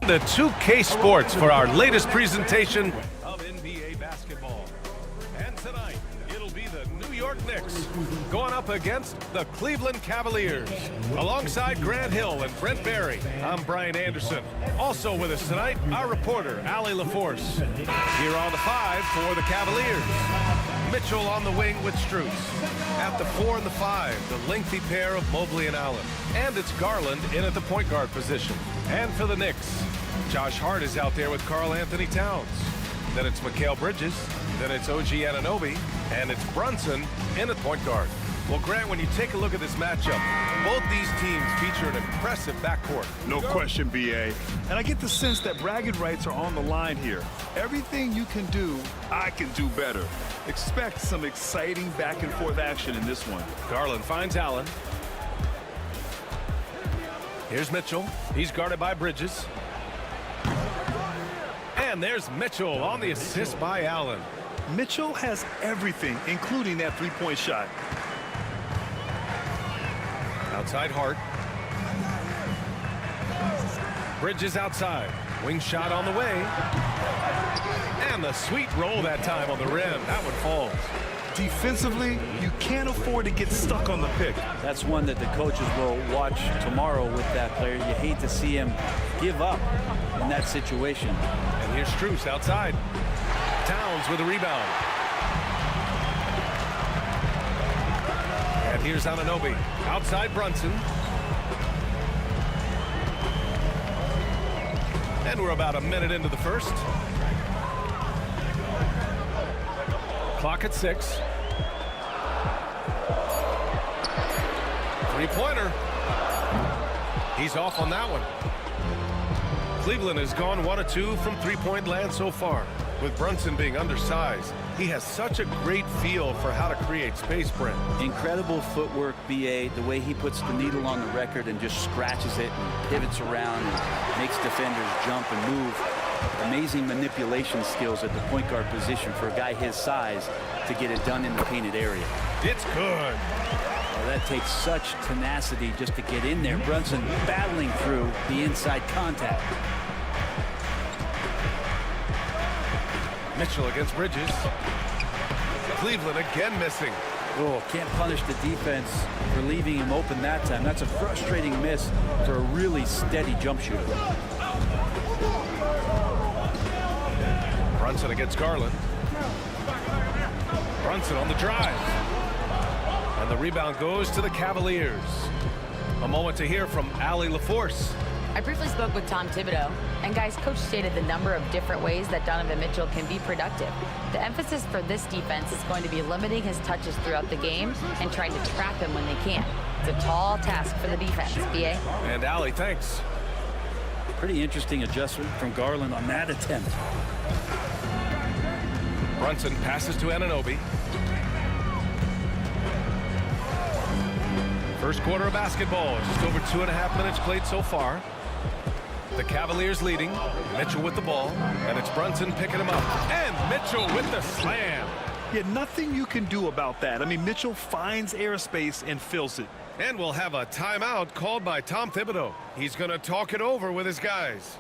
The 2K Sports for our latest presentation of NBA basketball. And tonight, it'll be the New York Knicks going up against the Cleveland Cavaliers. Alongside Grant Hill and Brent Barry, I'm Brian Anderson. Also with us tonight, our reporter, Allie LaForce. Here on the 5 for the Cavaliers. Mitchell on the wing with Strus. At the 4 and the 5, the lengthy pair of Mobley and Allen. And it's Garland in at the point guard position. And for the Knicks, Josh Hart is out there with Karl Anthony Towns. Then it's Mikal Bridges. Then it's OG Anunoby. And it's Brunson in at point guard. Well, Grant, when you take a look at this matchup, both these teams feature an impressive backcourt. No question, B.A. And I get the sense that bragging rights are on the line here. Everything you can do, I can do better. Expect some exciting back-and-forth action in this one. Garland finds Allen. Here's Mitchell. He's guarded by Bridges. And there's Mitchell on the assist by Allen. Mitchell has everything, including that three-point shot. Outside Hart. Bridges outside. Wing shot on the way. And the sweet roll that time on the rim. That one falls. Defensively, you can't afford to get stuck on the pick. That's one that the coaches will watch tomorrow with that player. You hate to see him give up in that situation. And here's Strus outside. Towns with a rebound. And here's Anunoby. Outside Brunson. And we're about a minute into the first. Clock at 6. Three-pointer. He's off on that one. Cleveland has gone 1 of 2 from three-point land so far. With Brunson being undersized, he has such a great feel for how to create space, Brent. Incredible footwork, B.A. The way he puts the needle on the record and just scratches it and pivots around and makes defenders jump and move. Amazing manipulation skills at the point guard position for a guy his size to get it done in the painted area. It's good. Well, that takes such tenacity just to get in there. Brunson battling through the inside contact. Mitchell against Bridges. Cleveland again missing. Oh, can't punish the defense for leaving him open that time. That's a frustrating miss for a really steady jump shooter. Brunson against Garland. Brunson on the drive. And the rebound goes to the Cavaliers. A moment to hear from Allie LaForce. I briefly spoke with Tom Thibodeau, and guys, coach stated the number of different ways that Donovan Mitchell can be productive. The emphasis for this defense is going to be limiting his touches throughout the game and trying to trap him when they can. It's a tall task for the defense, B.A. And Allie, thanks. Pretty interesting adjustment from Garland on that attempt. Brunson passes to Anunoby. First quarter of basketball, just over 2.5 minutes played so far. The Cavaliers leading. Mitchell with the ball, and it's Brunson picking him up. And Mitchell with the slam. Yeah, nothing you can do about that. I mean, Mitchell finds airspace and fills it. And we'll have a timeout called by Tom Thibodeau. He's going to talk it over with his guys.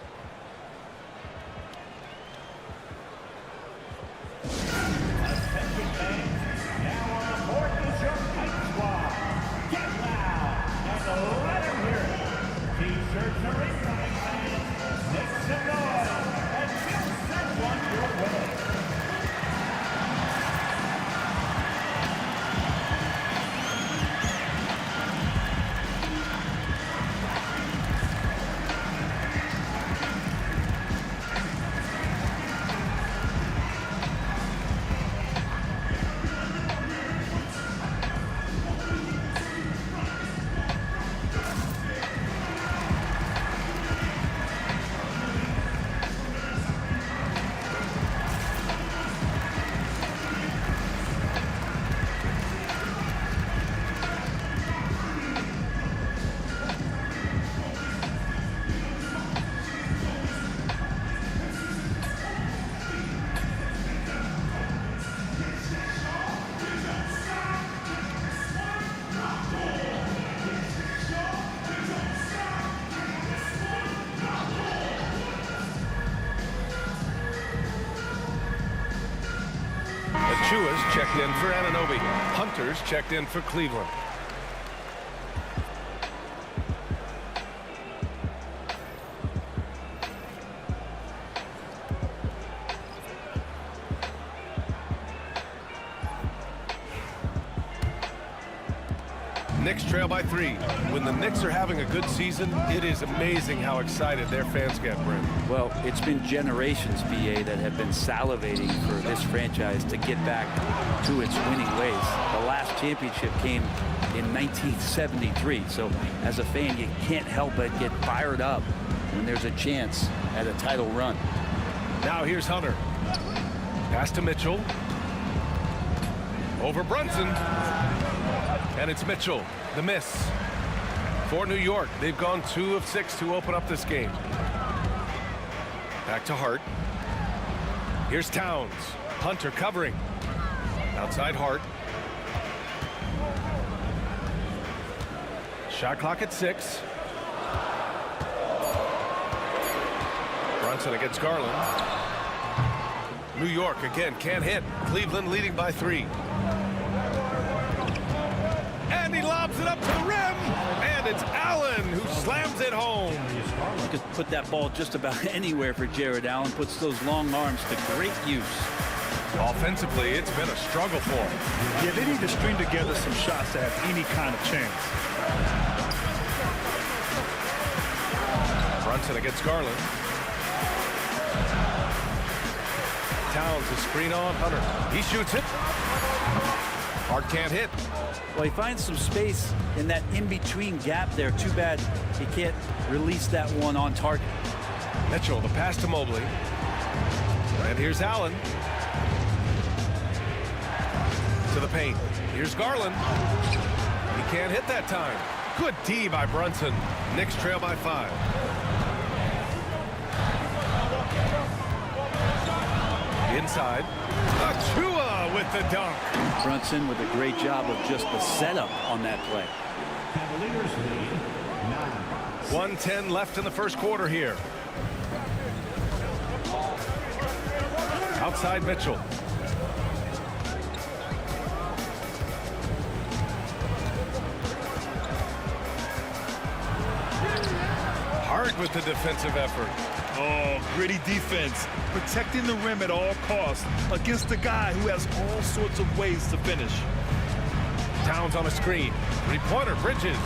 Chua's checked in for Anunoby. Hunter's checked in for Cleveland. Knicks trail by 3. When the Knicks are having a good season, it is amazing how excited their fans get, Brent. Well, it's been generations, BA, that have been salivating for this franchise to get back to its winning ways. The last championship came in 1973, so as a fan, you can't help but get fired up when there's a chance at a title run. Now here's Hunter. Pass to Mitchell. Over Brunson. And it's Mitchell, the miss. For New York, they've gone 2 of 6 to open up this game. Back to Hart. Here's Towns. Hunter covering. Outside Hart. Shot clock at 6. Brunson against Garland. New York again can't hit. Cleveland leading by 3. And he lobs it up to the rim. And it's Allen who slams it home. You could put that ball just about anywhere for Jared Allen. Puts those long arms to great use. Offensively, it's been a struggle for him. Yeah, they need to string together some shots to have any kind of chance. Brunson against Garland. Towns a screen on Hunter. He shoots it. Hart can't hit. Well, he finds some space in that in-between gap there. Too bad he can't release that one on target. Mitchell, the pass to Mobley. And here's Allen. To the paint. Here's Garland. He can't hit that time. Good D by Brunson. Knicks trail by 5. Inside. Achua with the dunk. Brunson with a great job of just the setup on that play. 1:10 left in the first quarter here. Outside Mitchell. Hart with the defensive effort. Oh, gritty defense. Protecting the rim at all costs against a guy who has all sorts of ways to finish. Towns on a screen. 3-pointer, Bridges.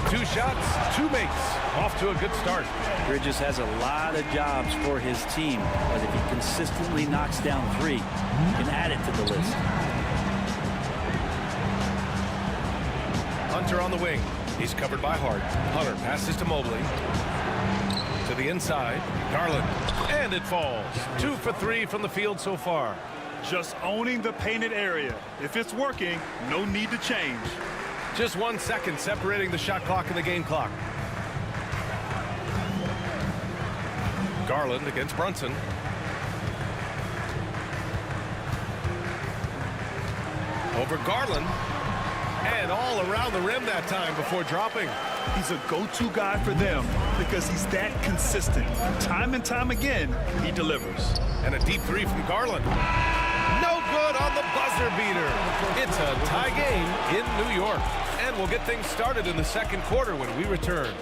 2 shots, 2 makes. Off to a good start. Bridges has a lot of jobs for his team, but if he consistently knocks down 3, he can add it to the list. Hunter on the wing. He's covered by Hart. Hunter passes to Mobley. To the inside. Garland. And it falls. 2 for 3 from the field so far. Just owning the painted area. If it's working, no need to change. Just 1 second separating the shot clock and the game clock. Garland against Brunson. Over Garland. And all around the rim that time before dropping. He's a go-to guy for them because he's that consistent. Time and time again, he delivers. And a deep 3 from Garland. No good on the buzzer beater. It's a tie game in New York. And we'll get things started in the second quarter when we return.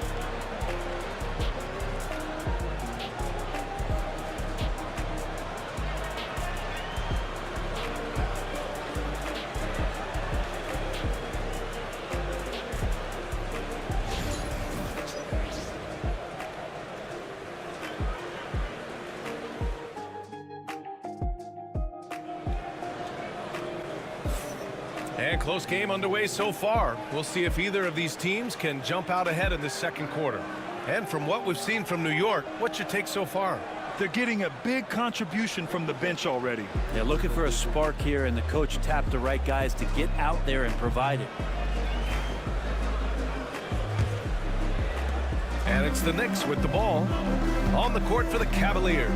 And close game underway so far. We'll see if either of these teams can jump out ahead in this second quarter. And from what we've seen from New York, what's your take so far? They're getting a big contribution from the bench already. They're looking for a spark here, and the coach tapped the right guys to get out there and provide it. And it's the Knicks with the ball on the court for the Cavaliers.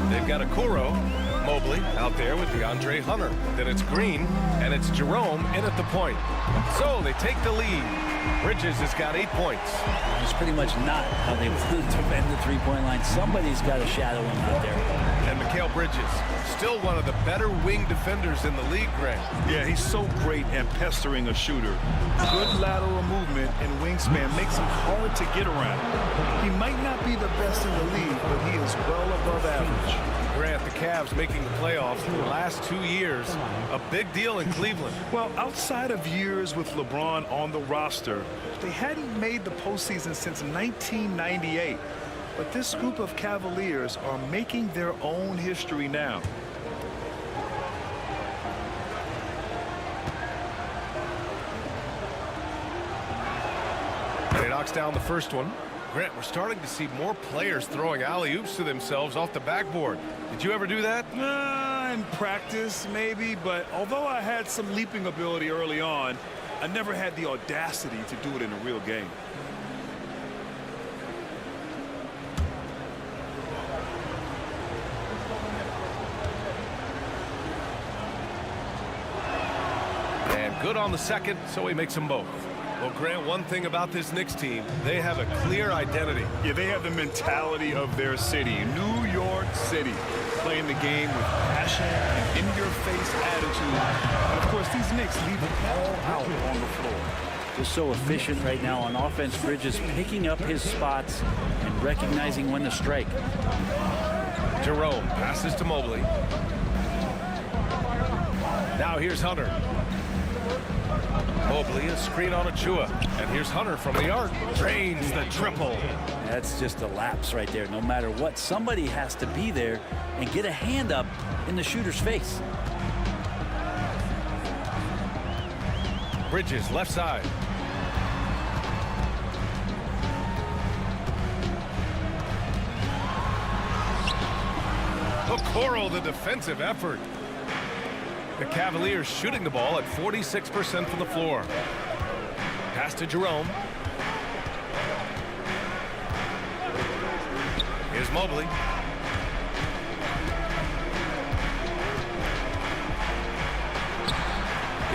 They've got Okoro, Mobley out there with DeAndre Hunter. Then it's Green, and it's Jerome in at the point. So they take the lead. Bridges has got 8 points. It's pretty much not how they want to defend the three-point line. Somebody's got to shadow him out there. And Mikal Bridges, still one of the better wing defenders in the league, Grant. Yeah, he's so great at pestering a shooter. Good lateral movement and wingspan makes him hard to get around. He might not be the best in the league, but he is well above average. Grant, the Cavs making the playoffs the last 2 years. A big deal in Cleveland. Well, outside of years with LeBron on the roster, they hadn't made the postseason since 1998. But this group of Cavaliers are making their own history now. He knocks down the first one. Grant, we're starting to see more players throwing alley-oops to themselves off the backboard. Did you ever do that? In practice, maybe, but although I had some leaping ability early on, I never had the audacity to do it in a real game. And good on the second, so he makes them both. Well, Grant, one thing about this Knicks team, they have a clear identity. Yeah, they have the mentality of their city, New York City, playing the game with passion and in-your-face attitude. And, of course, these Knicks leave it all out on the floor. Just so efficient right now on offense. Bridges picking up his spots and recognizing when to strike. Jerome passes to Mobley. Now here's Hunter. Mobley, a screen on Achua. And here's Hunter from the arc. Drains the triple. That's just a lapse right there. No matter what, somebody has to be there and get a hand up in the shooter's face. Bridges, left side. Okoro, the defensive effort. The Cavaliers shooting the ball at 46% from the floor. Pass to Jerome. Here's Mobley.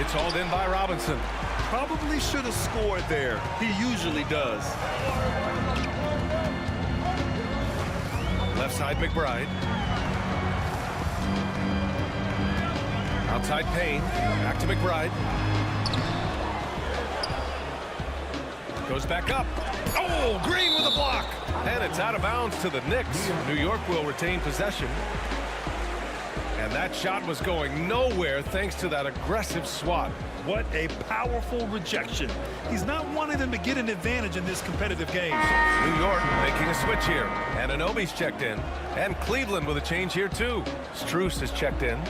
It's hauled in by Robinson. Probably should have scored there. He usually does. Left side, McBride. Outside Payne. Back to McBride. Goes back up. Oh, Green with a block. And it's out of bounds to the Knicks. New York will retain possession. And that shot was going nowhere thanks to that aggressive swat. What a powerful rejection. He's not wanting them to get an advantage in this competitive game. New York making a switch here. Anunoby's checked in. And Cleveland with a change here too. Strus is checked in.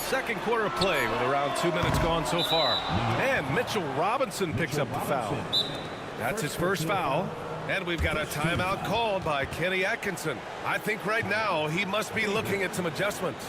Second quarter of play with around 2 minutes gone so far. And Mitchell Robinson picks up the foul. That's his first foul. And we've got a timeout called by Kenny Atkinson. I think right now he must be looking at some adjustments.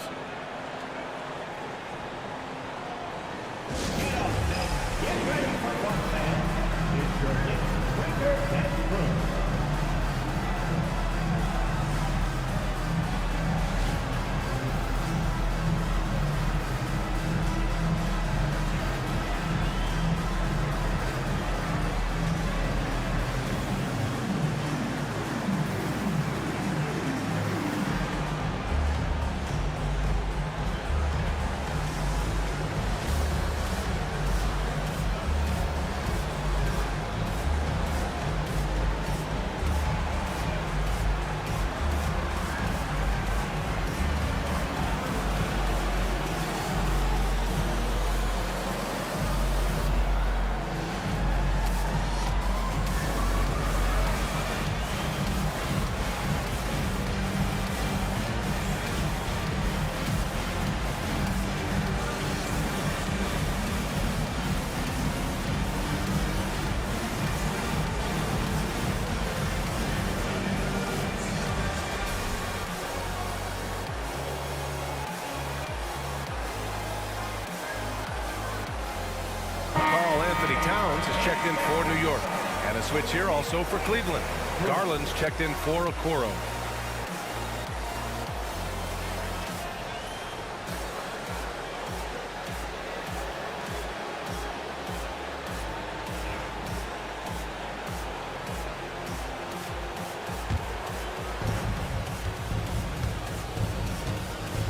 Towns is checked in for New York. And a switch here also for Cleveland. Garland's checked in for Okoro.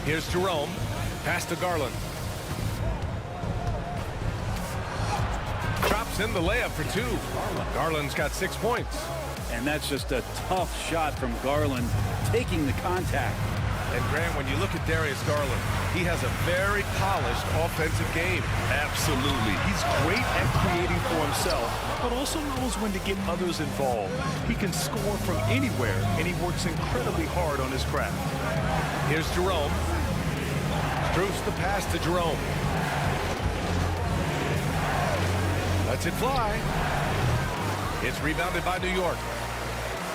Here's Jerome. Pass to Garland. Drops in the layup for two. Garland's got 6 points. And that's just a tough shot from Garland, taking the contact. And Grant, when you look at Darius Garland, he has a very polished offensive game. Absolutely. He's great at creating for himself, but also knows when to get others involved. He can score from anywhere, and he works incredibly hard on his craft. Here's Jerome. Strus the pass to Jerome. Lets it fly. It's rebounded by New York.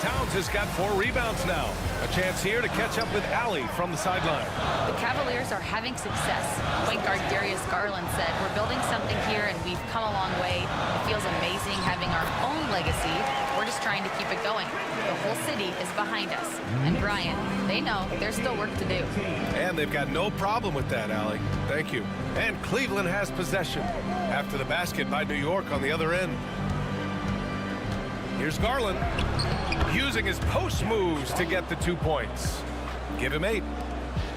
Towns has got 4 rebounds now. A chance here to catch up with Allie from the sideline. The Cavaliers are having success. Point guard Darius Garland said, "We're building something here and we've come a long way. It feels amazing having our own legacy. We're just trying to keep it going. The whole city is behind us." And Brian, they know there's still work to do. And they've got no problem with that, Allie. Thank you. And Cleveland has possession after the basket by New York on the other end. Here's Garland, using his post moves to get the 2 points. Give him 8.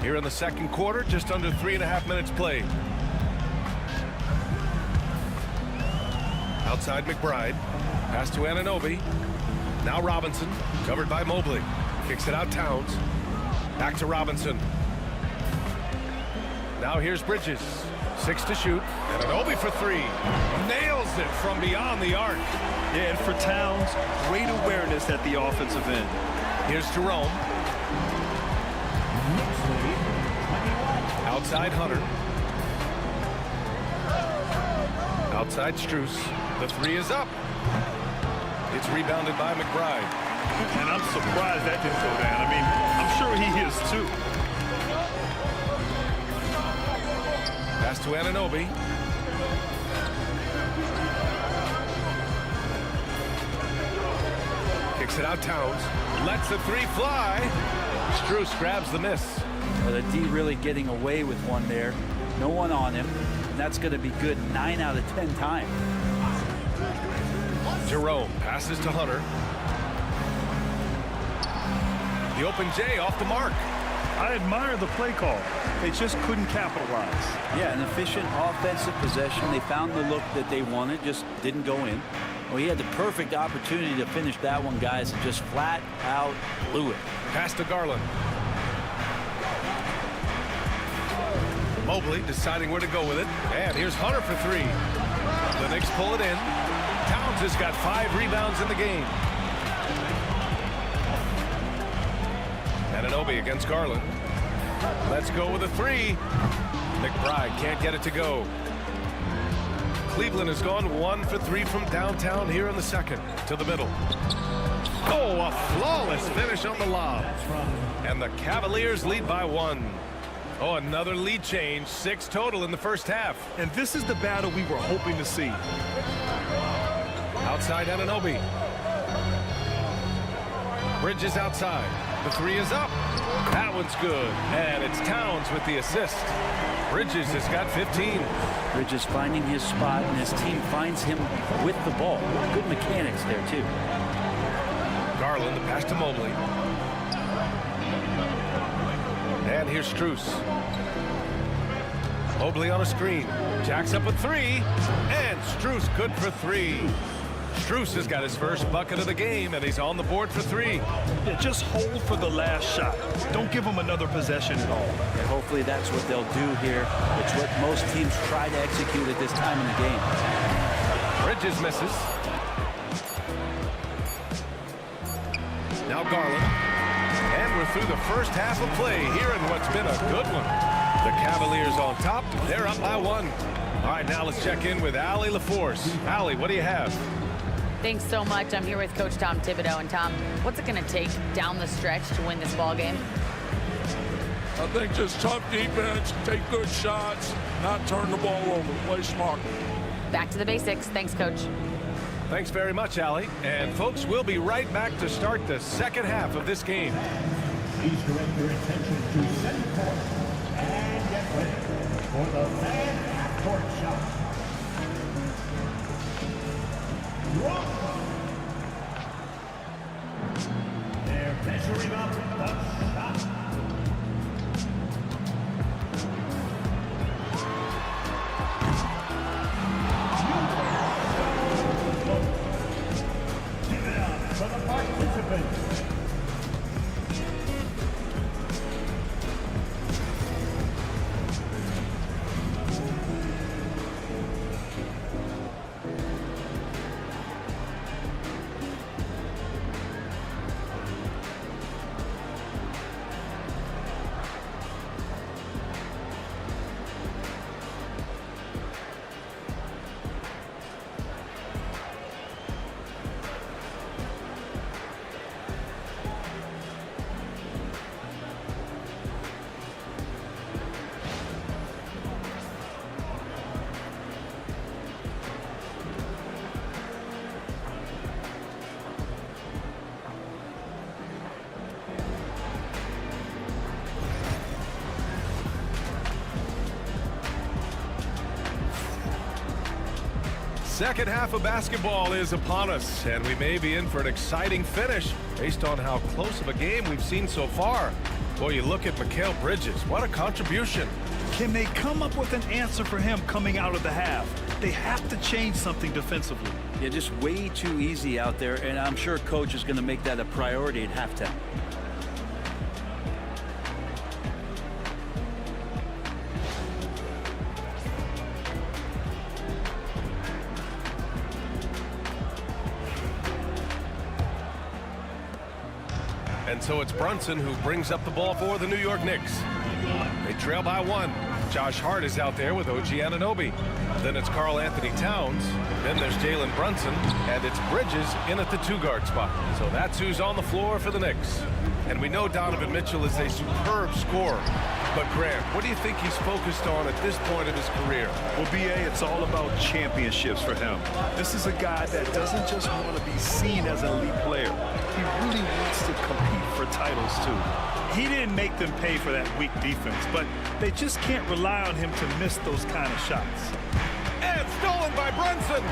Here in the second quarter, just under 3.5 minutes played. Outside McBride. Pass to Anunoby. Now Robinson, covered by Mobley. Kicks it out Towns. Back to Robinson. Now here's Bridges. 6 to shoot. Anunoby for 3. Nails it from beyond the arc. Yeah, and for Towns, great awareness at the offensive end. Here's Jerome. Outside Hunter. Outside Strus. The 3 is up. It's rebounded by McBride. And I'm surprised that didn't go down. I mean, I'm sure he is too. Pass to Anunoby. Kicks it out Towns. Lets the 3 fly. Strus grabs the miss. Well, the D really getting away with one there. No one on him. And that's going to be good 9 out of 10 times. Jerome passes to Hunter. The open J off the mark. I admire the play call. They just couldn't capitalize. Yeah, an efficient offensive possession. They found the look that they wanted, just didn't go in. Well, he had the perfect opportunity to finish that one, guys, and just flat out blew it. Pass to Garland. Mobley deciding where to go with it. And here's Hunter for 3. The Knicks pull it in. Towns has got 5 rebounds in the game. Anunoby against Garland. Let's go with a 3. McBride can't get it to go. Cleveland has gone 1 for 3 from downtown here in the second. To the middle. Oh, a flawless finish on the lob. And the Cavaliers lead by 1. Oh, another lead change. 6 total in the first half. And this is the battle we were hoping to see. Outside Anunoby. Bridges outside. The 3 is up. That one's good. And it's Towns with the assist. Bridges has got 15. Bridges finding his spot, and his team finds him with the ball. Good mechanics there, too. Garland, the pass to Mobley. And here's Strus. Mobley on a screen. Jacks up a 3. And Strus good for 3. Strus has got his first bucket of the game, and he's on the board for 3. Yeah, just hold for the last shot. Don't give him another possession at all. And hopefully that's what they'll do here. It's what most teams try to execute at this time in the game. Bridges misses. Now Garland. And we're through the first half of play here in what's been a good one. The Cavaliers on top. They're up by 1. All right, now let's check in with Allie LaForce. Allie, what do you have? Thanks so much. I'm here with Coach Tom Thibodeau. And Tom, what's it going to take down the stretch to win this ball game? I think just tough defense, take good shots, not turn the ball over, play smart. Back to the basics. Thanks, Coach. Thanks very much, Allie. And folks, we'll be right back to start the second half of this game. Please direct your attention to center court and get ready for the fan half-court shot. They're measuring up the shot. participants. Second half of basketball is upon us, and we may be in for an exciting finish based on how close of a game we've seen so far. Boy, you look at Mikal Bridges. What a contribution. Can they come up with an answer for him coming out of the half? They have to change something defensively. Yeah, just way too easy out there, and I'm sure coach is going to make that a priority at halftime. And so it's Brunson who brings up the ball for the New York Knicks. They trail by 1. Josh Hart is out there with OG Anunoby. Then it's Karl Anthony Towns. Then there's Jalen Brunson. And it's Bridges in at the 2-guard spot. So that's who's on the floor for the Knicks. And we know Donovan Mitchell is a superb scorer. But Grant, what do you think he's focused on at this point of his career? Well, B.A., it's all about championships for him. This is a guy that doesn't just want to be seen as an elite player. He really wants to compete for titles, too. He didn't make them pay for that weak defense, but they just can't rely on him to miss those kind of shots. And stolen by Brunson.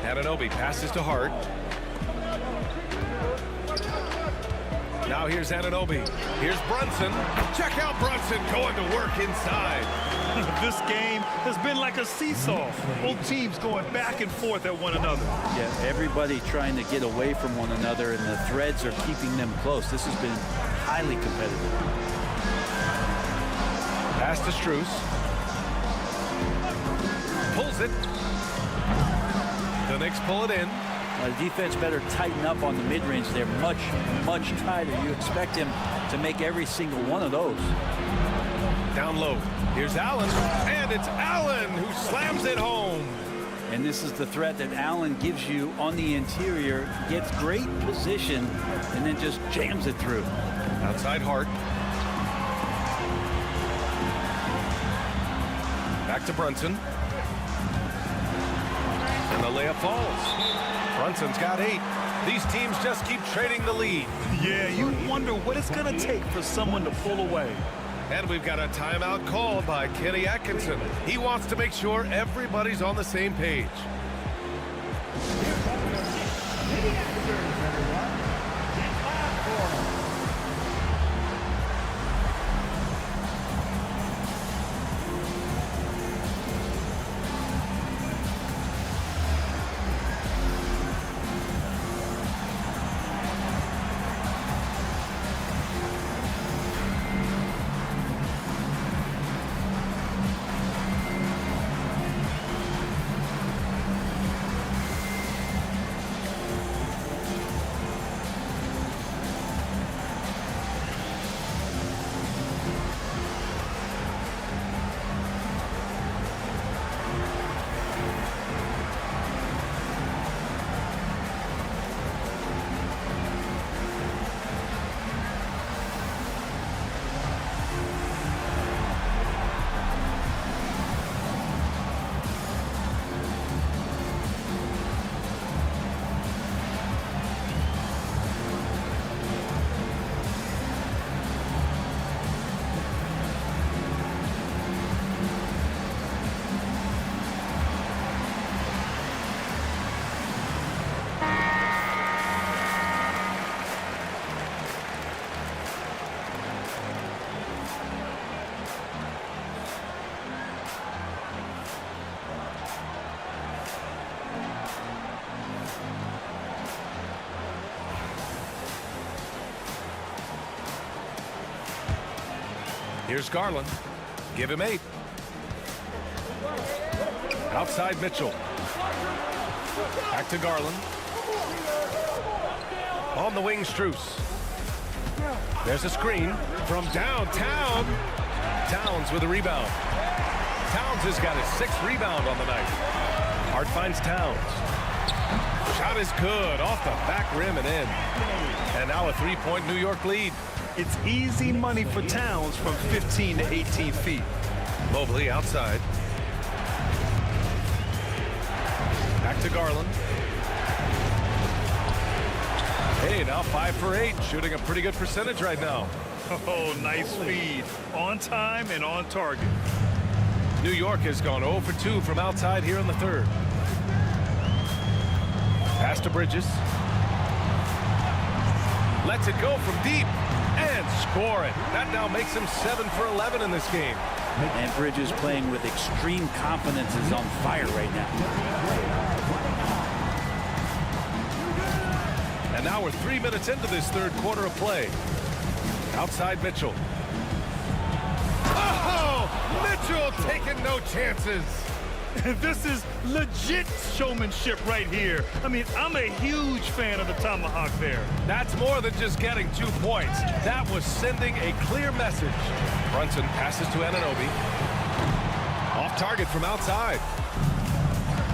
Anunoby passes to Hart. Now here's Anunoby. Here's Brunson. Check out Brunson going to work inside. This game has been like a seesaw. Both teams going back and forth at one another. Yeah, everybody trying to get away from one another, and the threads are keeping them close. This has been highly competitive. Pass to Strus. Pulls it. The Knicks pull it in. The defense better tighten up on the mid-range. They're much, much tighter. You expect him to make every single one of those. Down low. Here's Allen. And it's Allen who slams it home. And this is the threat that Allen gives you on the interior. Gets great position and then just jams it through. Outside Hart. Back to Brunson. And the layup falls. Brunson's got 8. These teams just keep trading the lead. Yeah, you wonder what it's going to take for someone to pull away. And we've got a timeout called by Kenny Atkinson. He wants to make sure everybody's on the same page. Here's Garland. Give him 8. Outside Mitchell. Back to Garland. On the wing, Strus. There's a screen from downtown. Towns with a rebound. Towns has got his 6th rebound on the night. Hart finds Towns. Shot is good, off the back rim and in. And now a 3-point New York lead. It's easy money for Towns from 15 to 18 feet. Mobley outside. Back to Garland. Hey, now 5 for 8, shooting a pretty good percentage right now. Oh, nice feed. On time and on target. New York has gone 0 for 2 from outside here in the 3rd. Pass to Bridges. Lets it go from deep and score it. That now makes him 7 for 11 in this game. And Bridges playing with extreme confidence, is on fire right now. And now we're 3 minutes into this 3rd quarter of play. Outside Mitchell. Oh, Mitchell taking no chances. This is legit showmanship right here. I mean, I'm a huge fan of the tomahawk there. That's more than just getting 2 points. That was sending a clear message. Brunson passes to Anunoby. Off target from outside.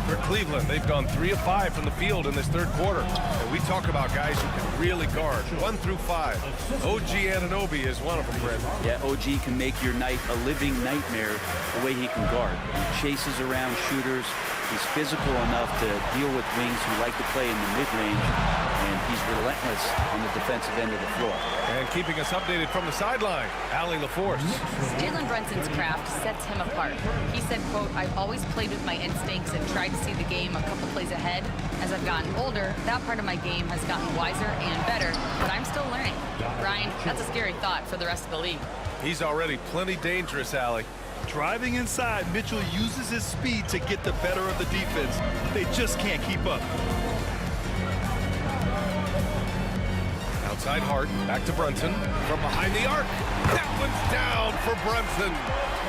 For Cleveland, they've gone 3 of 5 from the field in this 3rd quarter. And we talk about guys who can really guard 1 through 5. OG Anunoby is one of them, Brent. Yeah, OG can make your night a living nightmare the way he can guard. He chases around shooters. He's physical enough to deal with wings who like to play in the mid-range, and he's relentless on the defensive end of the floor. And keeping us updated from the sideline, Allie LaForce. Jalen Brunson's craft sets him apart. He said, quote, "I've always played with my instincts and tried to see the game a couple plays ahead. As I've gotten older, that part of my game has gotten wiser and better, but I'm still learning." Ryan, that's a scary thought for the rest of the league. He's already plenty dangerous, Allie. Driving inside, Mitchell uses his speed to get the better of the defense. They just can't keep up. Outside Hart, back to Brunson. From behind the arc. That one's down for Brunson.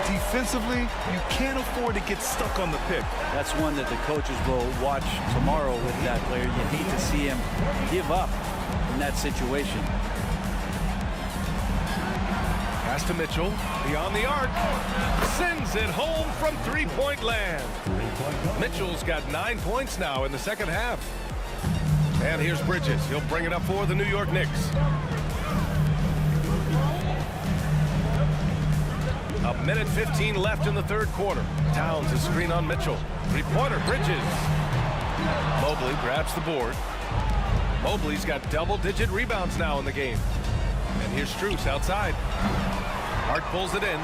Defensively, you can't afford to get stuck on the pick. That's one that the coaches will watch tomorrow with that player. You hate to see him give up in that situation. Pass to Mitchell, beyond the arc, sends it home from 3-point land. Mitchell's got 9 points now in the 2nd half. And here's Bridges. He'll bring it up for the New York Knicks. A minute 15 left in the 3rd quarter. Towns is screen on Mitchell. 3-pointer, Bridges. Mobley grabs the board. Mobley's got double-digit rebounds now in the game. And here's Strus outside. Hart pulls it in.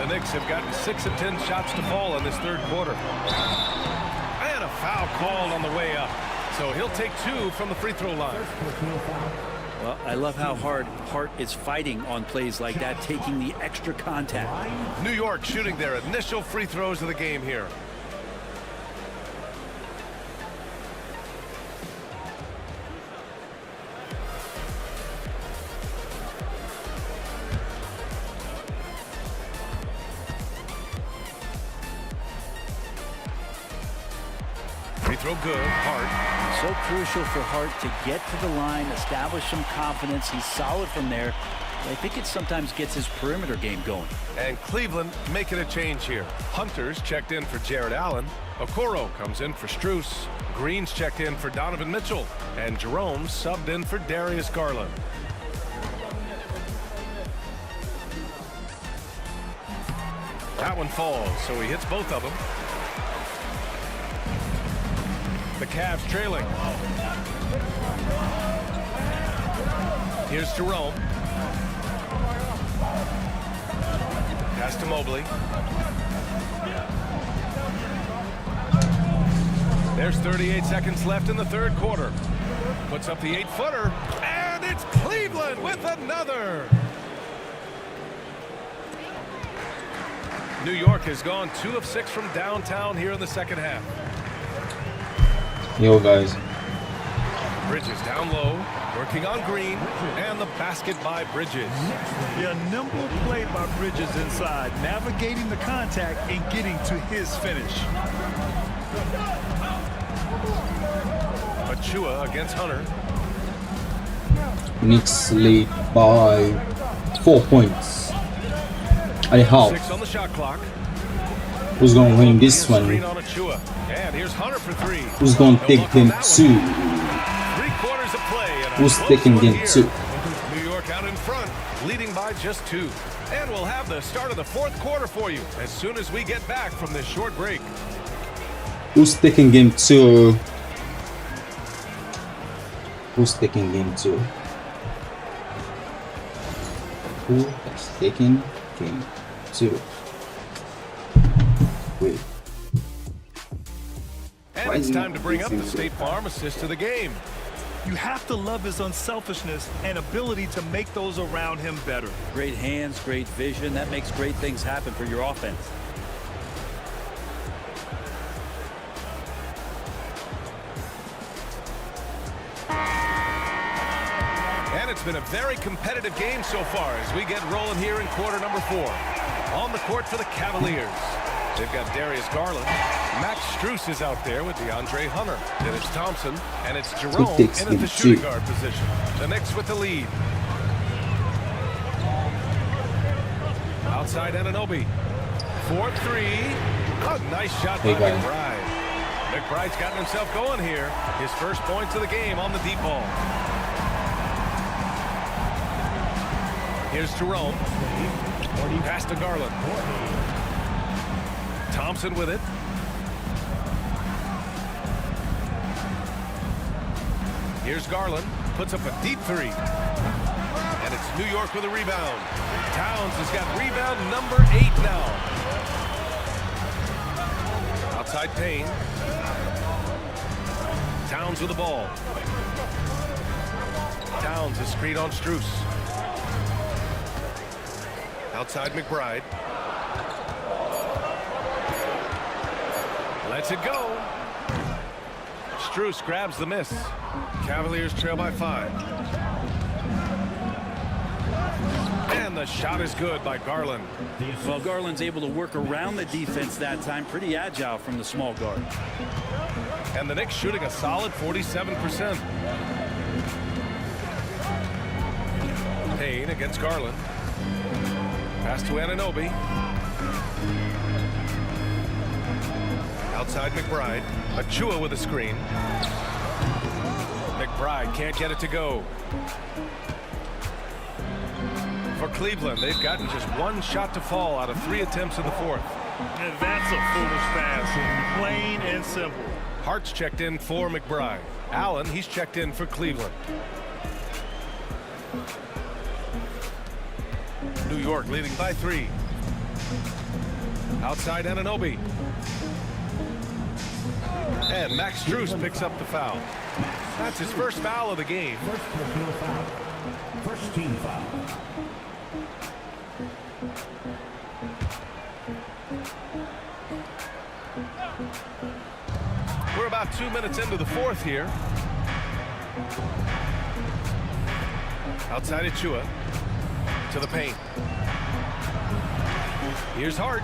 The Knicks have gotten 6 of 10 shots to fall in this 3rd quarter. And a foul called on the way up. So he'll take 2 from the free throw line. Well, I love how hard Hart is fighting on plays like that, taking the extra contact. New York shooting their initial free throws of the game here. Free throw good. Hart. So crucial for Hart to get to the line, establish some confidence. He's solid from there. But I think it sometimes gets his perimeter game going. And Cleveland making a change here. Hunter's checked in for Jared Allen. Okoro comes in for Strus. Green's checked in for Donovan Mitchell. And Jerome subbed in for Darius Garland. That one falls, so he hits both of them. The Cavs trailing. Here's Jerome. Pass to Mobley. There's 38 seconds left in the 3rd quarter. Puts up the 8-footer, and it's Cleveland with another. New York has gone 2 of 6 from downtown here in the 2nd half. Yo guys, Bridges down low, working on Green, and the basket by Bridges. Yeah, nimble play by Bridges inside, navigating the contact and getting to his finish. Achua against Hunter. Knicks lead by 4 points. I half. 6 on the shot clock. Who's gonna win this one? Screen on Achua. And here's Hunter for 3. Who's gonna take game 2? 3/4 of play. And a Who's close taking one game here. 2? New York out in front, leading by just 2. And we'll have the start of the 4th quarter for you as soon as we get back from this short break. Who's taking game 2? Who's taking game 2? Who is taking game 2? Wait. And it's time to bring up the State Farm assist to the game. You have to love his unselfishness and ability to make those around him better. Great hands, great vision. That makes great things happen for your offense. And it's been a very competitive game so far as we get rolling here in quarter number 4. On the court for the Cavaliers, they've got Darius Garland. Max Strus is out there with DeAndre Hunter. Then it's Thompson, and it's Jerome in at the shooting guard position. The Knicks with the lead. Outside Anunoby. 4-3. A nice shot by McBride. McBride's gotten himself going here. His first points of the game on the deep ball. Here's Jerome. Pass to Garland. Thompson with it. Here's Garland. Puts up a deep 3. And it's New York with a rebound. Towns has got rebound number 8 now. Outside Payne. Towns with the ball. Towns is screen on Strus. Outside McBride. Lets it go. Strus grabs the miss. Cavaliers trail by 5. And the shot is good by Garland. Well, Garland's able to work around the defense that time. Pretty agile from the small guard. And the Knicks shooting a solid 47%. Payne against Garland. Pass to Anunoby. Outside McBride. Achua with a screen. McBride can't get it to go. For Cleveland, they've gotten just 1 shot to fall out of 3 attempts in the 4th. And that's a foolish pass. Plain and simple. Hart's checked in for McBride. Allen, he's checked in for Cleveland. New York leading by 3. Outside Anunoby. And Max Strus picks up the foul. That's his first foul of the game. First personal foul. First team foul. We're about 2 minutes into the 4th here. Outside Achua. To the paint. Here's Hart.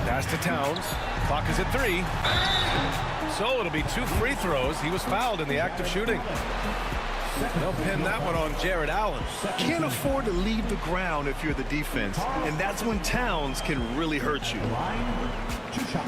Pass to Towns. Clock is at 3. So it'll be 2 free throws. He was fouled in the act of shooting. They'll pin that one on Jared Allen. Can't afford to leave the ground if you're the defense, and that's when Towns can really hurt you. Line, 2 shots.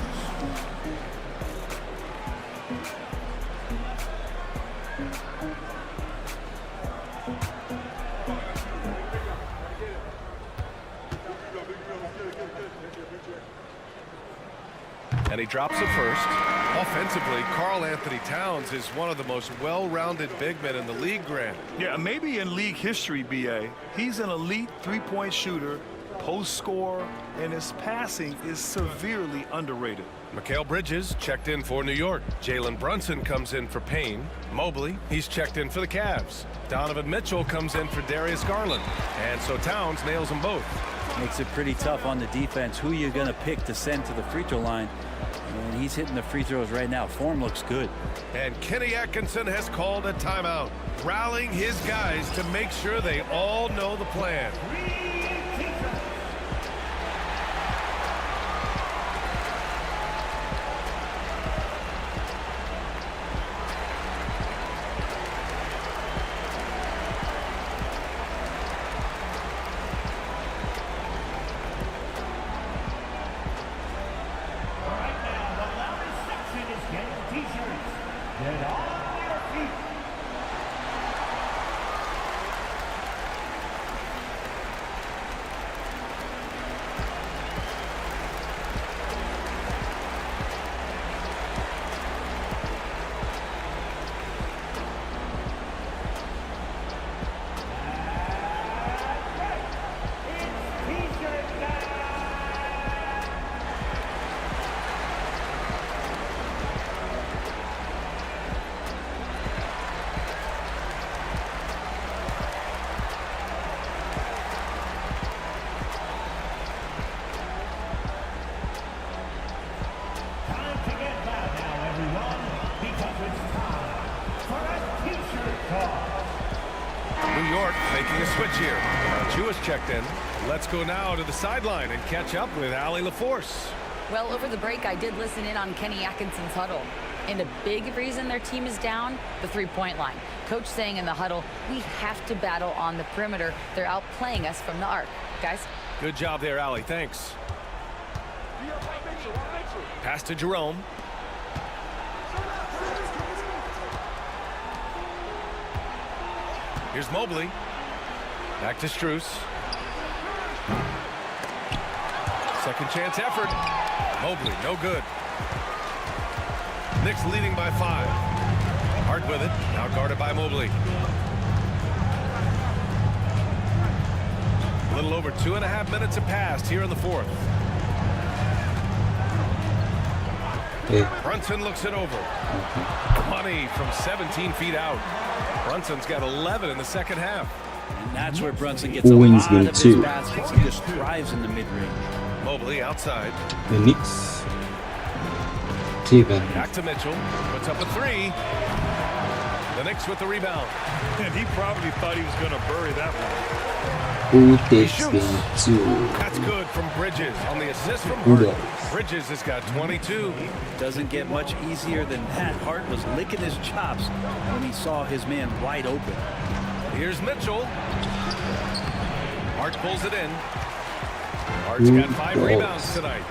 And he drops it first. Offensively, Karl Anthony Towns is one of the most well-rounded big men in the league, Grant. Yeah, maybe in league history, B.A. He's an elite 3-point shooter, post scorer, and his passing is severely underrated. Mikal Bridges checked in for New York. Jalen Brunson comes in for Payne. Mobley, he's checked in for the Cavs. Donovan Mitchell comes in for Darius Garland. And so Towns nails them both. Makes it pretty tough on the defense. Who you're going to pick to send to the free throw line. And he's hitting the free throws right now. Form looks good. And Kenny Atkinson has called a timeout, rallying his guys to make sure they all know the plan. New York making a switch here. Jewish checked in. Let's go now to the sideline and catch up with Allie LaForce. Well, over the break, I did listen in on Kenny Atkinson's huddle. And a big reason their team is down, the three-point line. Coach saying in the huddle, we have to battle on the perimeter. They're outplaying us from the arc. Guys? Good job there, Allie. Thanks. Pass to Jerome. Here's Mobley. Back to Strus. Second chance effort. Mobley, no good. Knicks leading by 5. Hart with it. Now guarded by Mobley. A little over 2.5 minutes have passed here in the fourth. Brunson looks it over. Money from 17 feet out. Brunson's got 11 in the second half. And that's where Brunson gets a lot of his baskets. He just thrives in the mid-range. Mobley outside. The Knicks. Cleveland. Back to Mitchell. Puts up a 3. The Knicks with the rebound. And he probably thought he was going to bury that one. Who takes game 2? That's good from Bridges on the assist from Hart. Bridges has got 22. Doesn't get much easier than that. Hart was licking his chops when he saw his man wide open. Here's Mitchell. Hart pulls it in. Hart's got 5 rebounds tonight.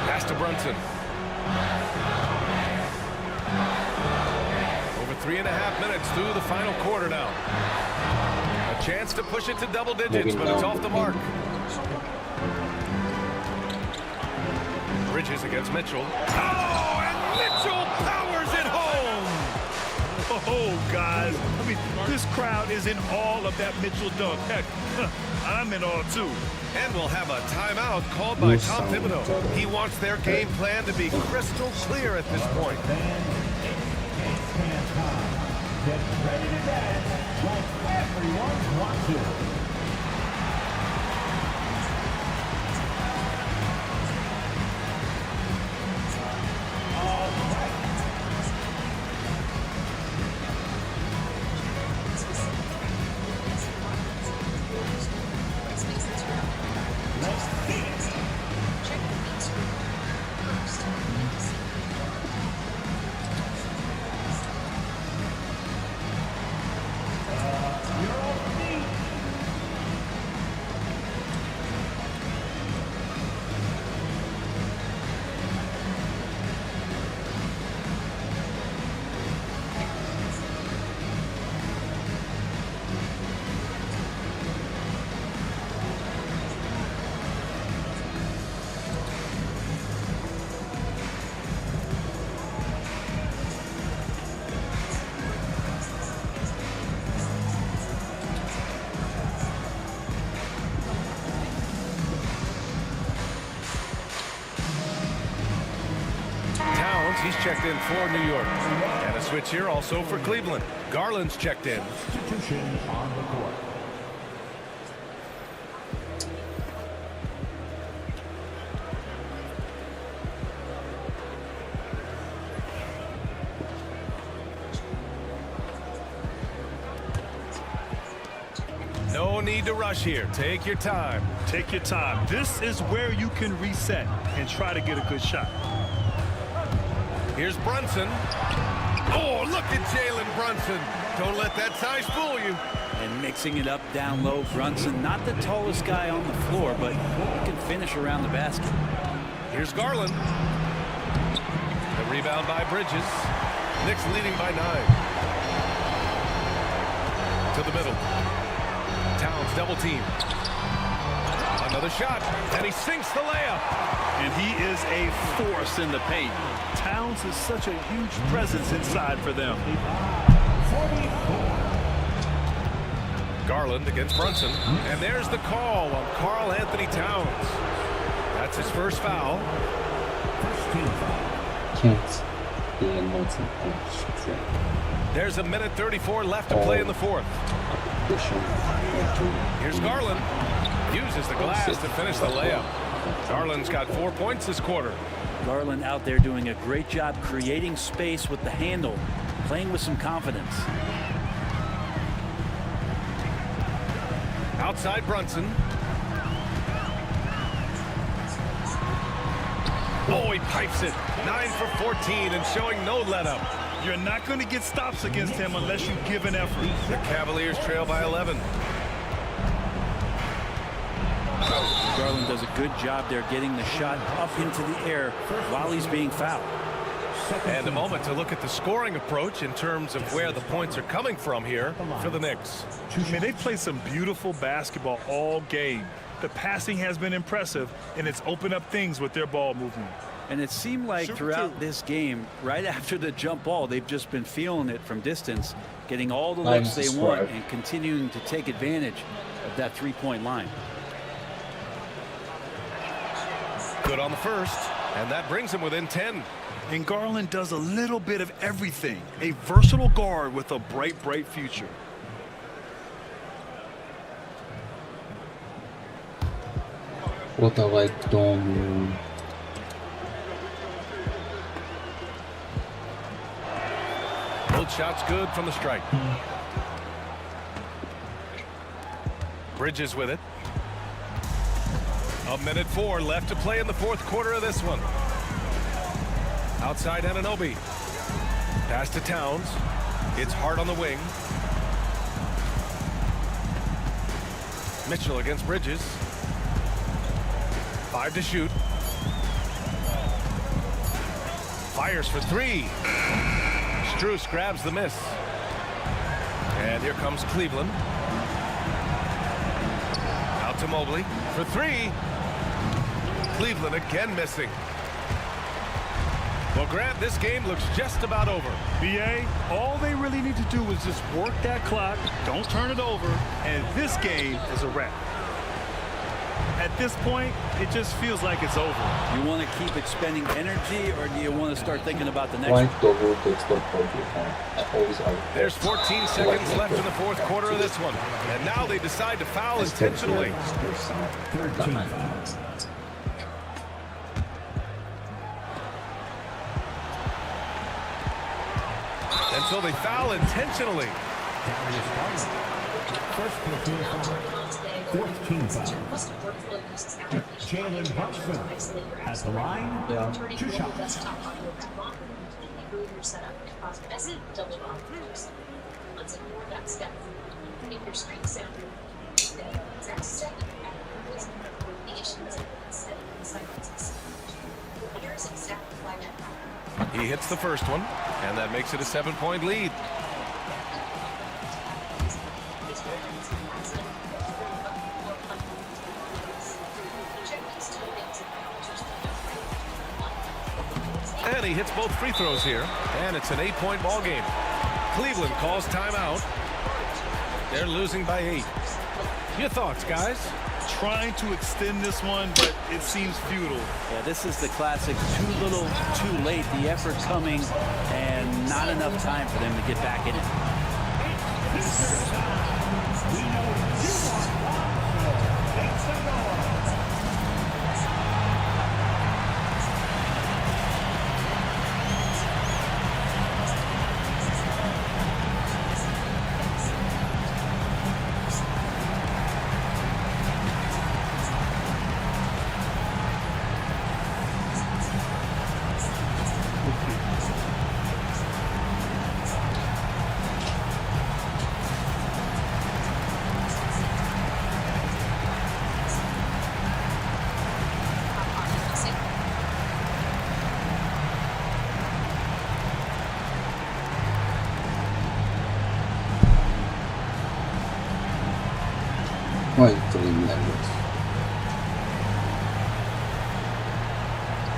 Pass to Brunson. Over 3.5 minutes through the final quarter now. A chance to push it to double digits, but it's off the mark. Bridges against Mitchell. Oh, and Mitchell powers it home. Oh, guys. I mean, this crowd is in awe of that Mitchell dunk. Heck, I'm in awe, too. And we'll have a timeout called by Tom Thibodeau. He wants their game plan to be crystal clear at this point. Get ready to dance like everyone wants to. He's checked in for New York. And a switch here also for Cleveland. Garland's checked in. Substitution on the court. No need to rush here. Take your time. Take your time. This is where you can reset and try to get a good shot. Here's Brunson. Oh, look at Jalen Brunson. Don't let that size fool you. And mixing it up down low, Brunson, not the tallest guy on the floor, but he can finish around the basket. Here's Garland. The rebound by Bridges. Knicks leading by 9. To the middle. Towns double team. Another shot, and he sinks the layup. And he is a force in the paint. Towns is such a huge presence inside for them. Garland against Brunson. And there's the call on Karl Anthony Towns. That's his first foul. Can't be a multi. There's a minute 34 left to play in the fourth. Here's Garland. Uses the glass to finish the layup. Garland's got 4 points this quarter. Garland out there doing a great job creating space with the handle, playing with some confidence. Outside Brunson. Oh, he pipes it. 9 for 14 and showing no let-up. You're not going to get stops against him unless you give an effort. The Cavaliers trail by 11. Garland does a good job there getting the shot up into the air while he's being fouled. And a moment to look at the scoring approach in terms of where the points are coming from here for the Knicks. I mean, they played some beautiful basketball all game. The passing has been impressive, and it's opened up things with their ball movement. And it seemed like throughout this game, right after the jump ball, they've just been feeling it from distance, getting all the looks they want and continuing to take advantage of that three-point line. Good on the first, and that brings him within 10. And Garland does a little bit of everything. A versatile guard with a bright, bright future. What I like doing. Both shots good from the strike. Bridges with it. A minute 4 left to play in the fourth quarter of this one. Outside Anunoby. Pass to Towns. It's hard on the wing. Mitchell against Bridges. 5 to shoot. Fires for 3. Strus grabs the miss. And here comes Cleveland. Out to Mobley for 3. Cleveland again missing. Well, Grant, this game looks just about over. BA, all they really need to do is just work that clock, don't turn it over, and this game is a wrap. At this point, it just feels like it's over. You want to keep expending energy, or do you want to start thinking about the next one? There's 14 seconds left in the fourth quarter of this one. And now they decide to foul intentionally. And so they foul intentionally. First 14 foul. Jalen Brunson at the line. 2 shots. He hits the first one, and that makes it a 7-point lead. And he hits both free throws here, and it's an 8-point ball game. Cleveland calls timeout. They're losing by 8. Your thoughts, guys? Trying to extend this one, but it seems futile. Yeah, this is the classic too little, too late. The effort coming and not enough time for them to get back in it.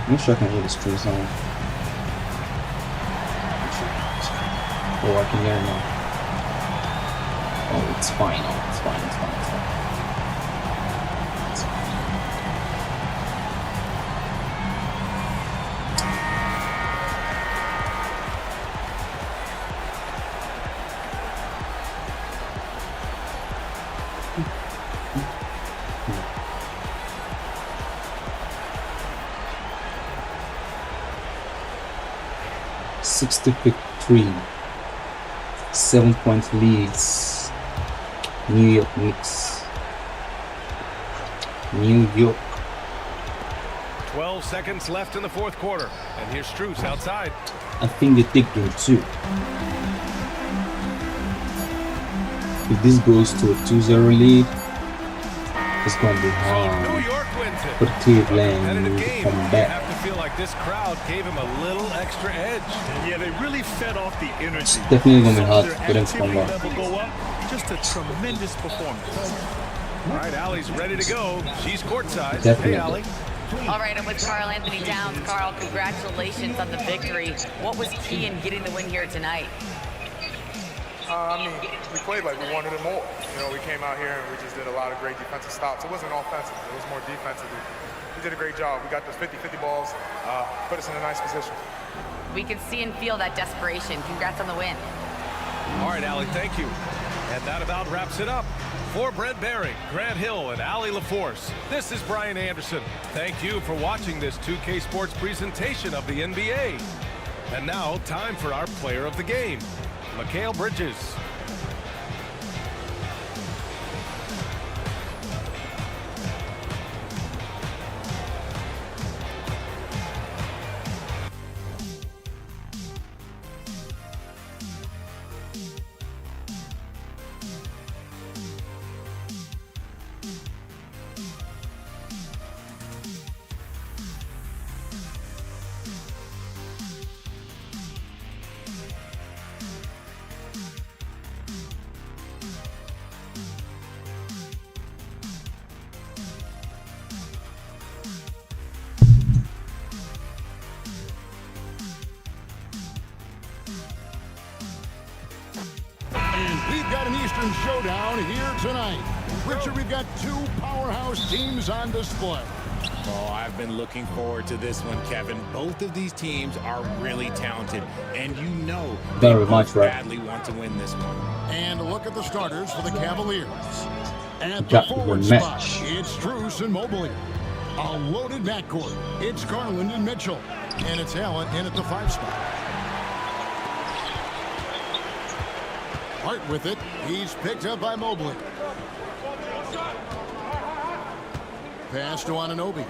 I'm sure I can hear the street zone. Oh, I can hear it now. Oh, it's fine. Oh, it's fine. It's fine. It's fine. It's fine. 63, 7-point leads. New York Knicks. New York. 12 seconds left in the fourth quarter. And here's Strus outside. I think they take game 2. If this goes to a 2-0 lead, it's going to be New hard York wins it. for Cleveland Competitive to game. come You back. have to feel like this crowd gave him a little extra edge. Yeah, they really fed off the energy. Definitely going to be Saw hard their for them to come activity back. level go up. Just a tremendous performance. All right, Allie's ready to go. She's courtside. Definitely. Hey, Allie. All right, I'm with Carl Anthony Towns. Carl, congratulations on the victory. What was key in getting the win here tonight? I mean, we played like we wanted it more. You know, we came out here and we just did a lot of great defensive stops. It wasn't offensive. It was more defensive. We did a great job. We got those 50-50 balls, put us in a nice position. We could see and feel that desperation. Congrats on the win. All right, Allie, thank you. And that about wraps it up. For Brent Barry, Grant Hill, and Allie LaForce, this is Brian Anderson. Thank you for watching this 2K Sports presentation of the NBA. And now, time for our player of the game, Mikal Bridges. We've got an Eastern showdown here tonight. Richard, we've got two powerhouse teams on display. Oh, I've been looking forward to this one, Kevin. Both of these teams are really talented, and you know they Very much, both right? badly want to win this one. And look at the starters for the Cavaliers. At the Got the forward match. spot, it's Strus and Mobley. A loaded backcourt, it's Garland and Mitchell. And it's Allen in at the 5 spot. Hart with it. He's picked up by Mobley. Pass to Anunoby.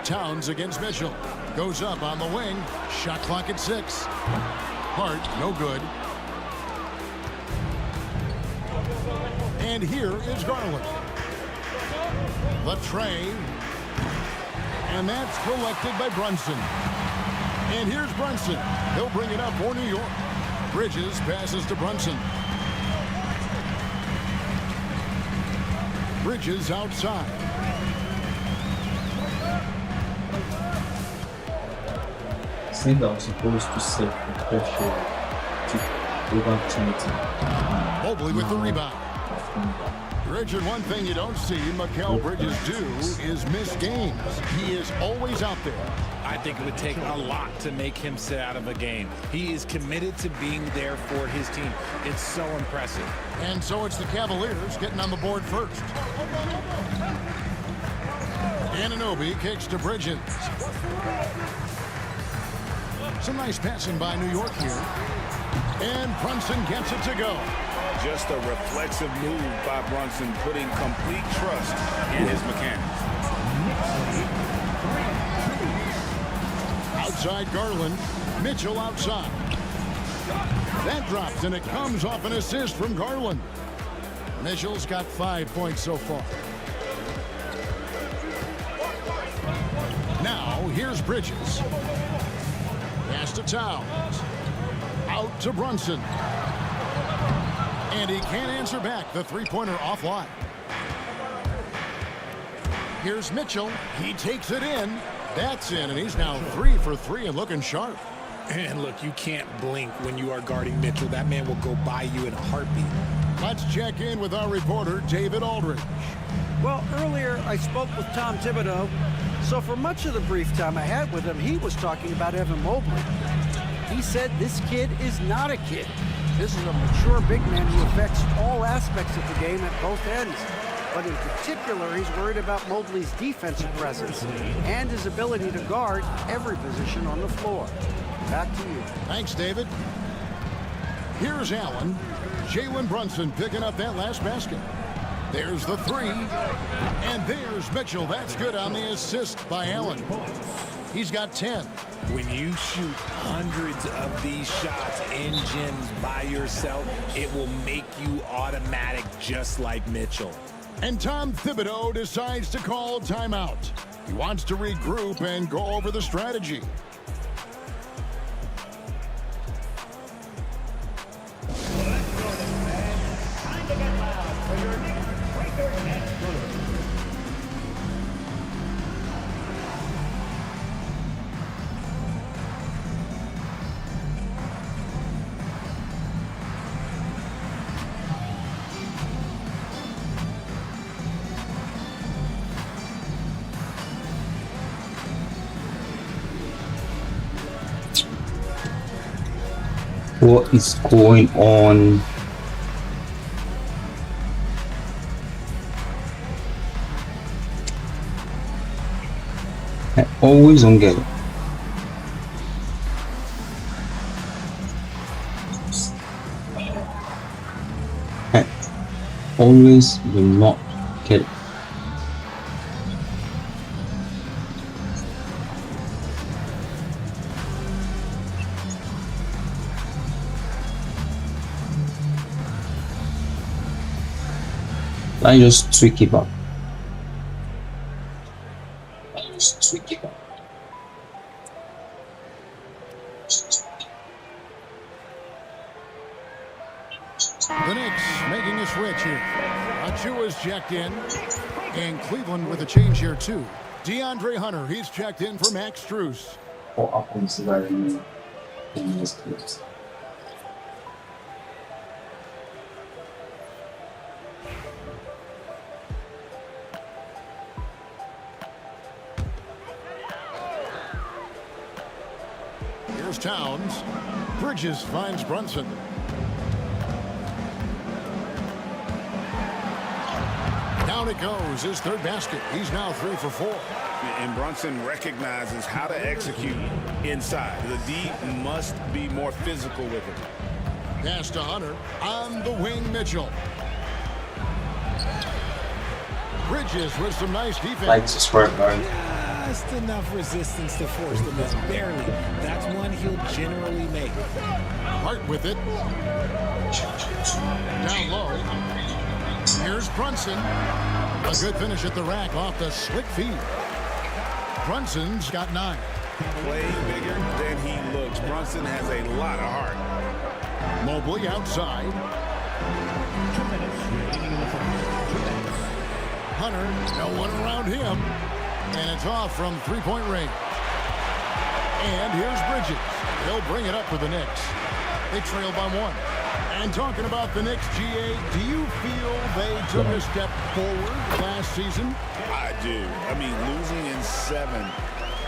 Towns against Mitchell. Goes up on the wing. Shot clock at 6. Hart, no good. And here is Garland. The tray. And that's collected by Brunson. And here's Brunson. He'll bring it up for New York. Bridges passes to Brunson. Bridges outside. I think I was supposed to set the pressure to overtime. Mobley with the rebound. Richard, one thing you don't see Mikal Bridges do is miss games. He is always out there. I think it would take a lot to make him sit out of a game. He is committed to being there for his team. It's so impressive. And so it's the Cavaliers getting on the board first. Anunoby kicks to Bridges. Some nice passing by New York here. And Brunson gets it to go. Just a reflexive move by Brunson, putting complete trust in his mechanics. Outside Garland. Mitchell outside. That drops, and it comes off an assist from Garland. Mitchell's got 5 points so far. Now, here's Bridges. Pass to Towns. Out to Brunson. And he can't answer back. The three-pointer offline. Here's Mitchell. He takes it in. That's in, and he's now 3 for 3 and looking sharp. And look, you can't blink when you are guarding Mitchell. That man will go by you in a heartbeat. Let's check in with our reporter, David Aldridge. Well, earlier I spoke with Tom Thibodeau. So for much of the brief time I had with him, he was talking about Evan Mobley. He said this kid is not a kid. This is a mature big man who affects all aspects of the game at both ends. But in particular, he's worried about Mobley's defensive presence and his ability to guard every position on the floor. Back to you. Thanks, David. Here's Allen. Jalen Brunson picking up that last basket. There's the three. And there's Mitchell. That's good on the assist by Allen. He's got 10. When you shoot hundreds of these shots in gyms by yourself, it will make you automatic just like Mitchell. And Tom Thibodeau decides to call timeout. He wants to regroup and go over the strategy. What is going on? I always don't get it. I always will not get it. I just tweak it up. The Knicks making a switch here. Achua's checked in. And Cleveland with a change here too. DeAndre Hunter, he's checked in for Max Strus. Here's Towns. Bridges finds Brunson. Down it goes, his third basket. He's now 3 for 4. And Brunson recognizes how to execute inside. The D must be more physical with it. Pass to Hunter. On the wing, Mitchell. Bridges with some nice defense. Likes to squirt guard. Just enough resistance to force the miss. Barely. That's one he'll generally make. Hart with it. Down low. Here's Brunson. A good finish at the rack off the slick feed. Brunson's got 9. Playing bigger than he looks. Brunson has a lot of heart. Mobley outside. Hunter, no one around him. And it's off from three-point range. And here's Bridges. He'll bring it up for the Knicks. They trail by 1. And talking about the Knicks, GA, do you feel they took a step forward last season? I do. I mean, losing in 7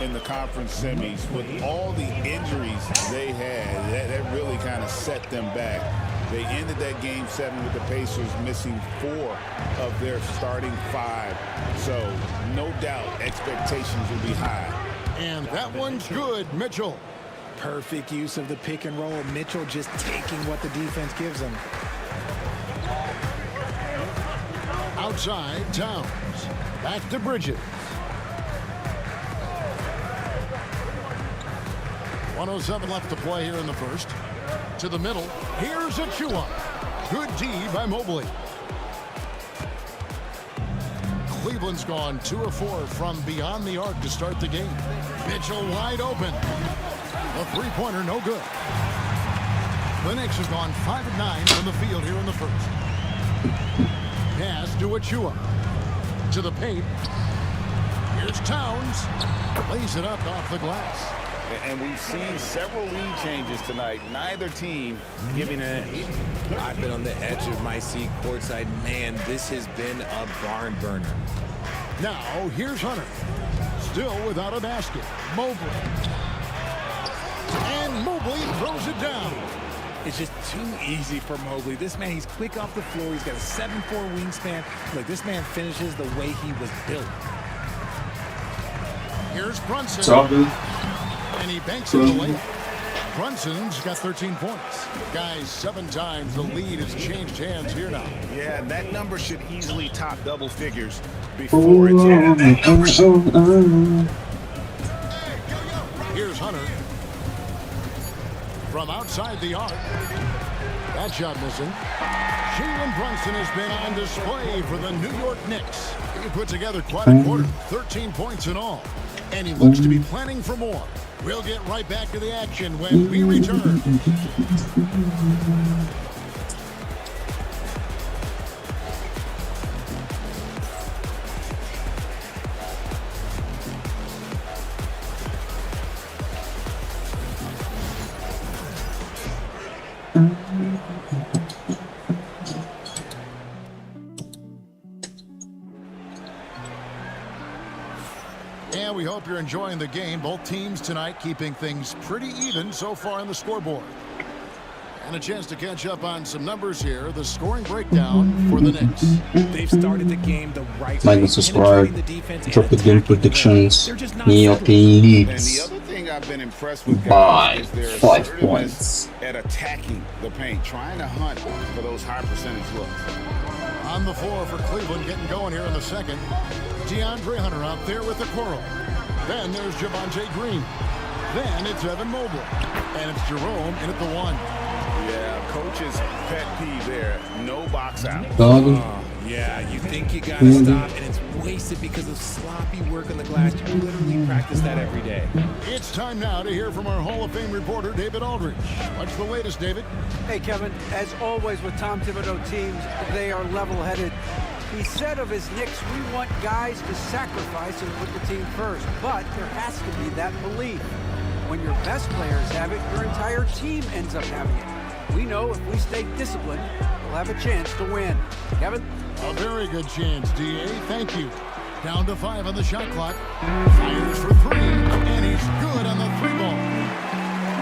in the conference semis with all the injuries they had, that really kind of set them back. They ended that game 7 with the Pacers missing 4 of their starting 5. So, no doubt, expectations will be high. And that one's good, Mitchell. Perfect use of the pick and roll. Mitchell just taking what the defense gives him. Outside, Towns. Back to Bridges. 1:07 left to play here in the first. To the middle. Here's Achua. Good D by Mobley. Cleveland's gone 2 of 4 from beyond the arc to start the game. Mitchell wide open. A three-pointer, no good. The Knicks have gone 5 of 9 from the field here in the first. Pass to Achua. To the paint. Here's Towns. Lays it up off the glass. And we've seen several lead changes tonight. Neither team giving an edge. I've been on the edge of my seat courtside. Man, this has been a barn burner. Now, here's Hunter. Still without a basket. Mobley. And Mobley throws it down. It's just too easy for Mobley. This man, he's quick off the floor. He's got a 7'4" wingspan. Look, this man finishes the way he was built. Here's Brunson. It's all good. And he banks it away. Brunson's got 13 points. Guys, 7 times the lead has changed hands here now. Yeah, that number should easily top double figures before it's over. Here's Hunter. From outside the arc. That shot missing. Jalen Brunson has been on display for the New York Knicks. He put together quite a quarter. 13 points in all. And he looks to be planning for more. We'll get right back to the action when we return. And we hope you're enjoying the game. Both teams tonight keeping things pretty even so far on the scoreboard. And a chance to catch up on some numbers here. The scoring breakdown for the Knicks. They've started the game the right Like way. and subscribe. Drop the game predictions. New York And the Leagues other thing I've been impressed with by guys is their 5 assertiveness points. at attacking the paint, trying to hunt for those high percentage looks. On the floor for Cleveland, getting going here in the second. DeAndre Hunter out there with the Coral. Then there's Javonte Green. Then it's Evan Mobley. And it's Jerome in at the 1. Yeah, coach's pet peeve there. No box out. Yeah, you think you got to stop, and it's wasted because of sloppy work on the glass. You literally practice that every day. It's time now to hear from our Hall of Fame reporter, David Aldridge. What's the latest, David? Hey, Kevin, as always with Tom Thibodeau teams, they are level-headed. He said of his Knicks, we want guys to sacrifice and put the team first, but there has to be that belief. When your best players have it, your entire team ends up having it. We know if we stay disciplined, we'll have a chance to win. Kevin? A very good chance, D.A. Thank you. Down to 5 on the shot clock. Fires for 3, and he's good on the 3-ball.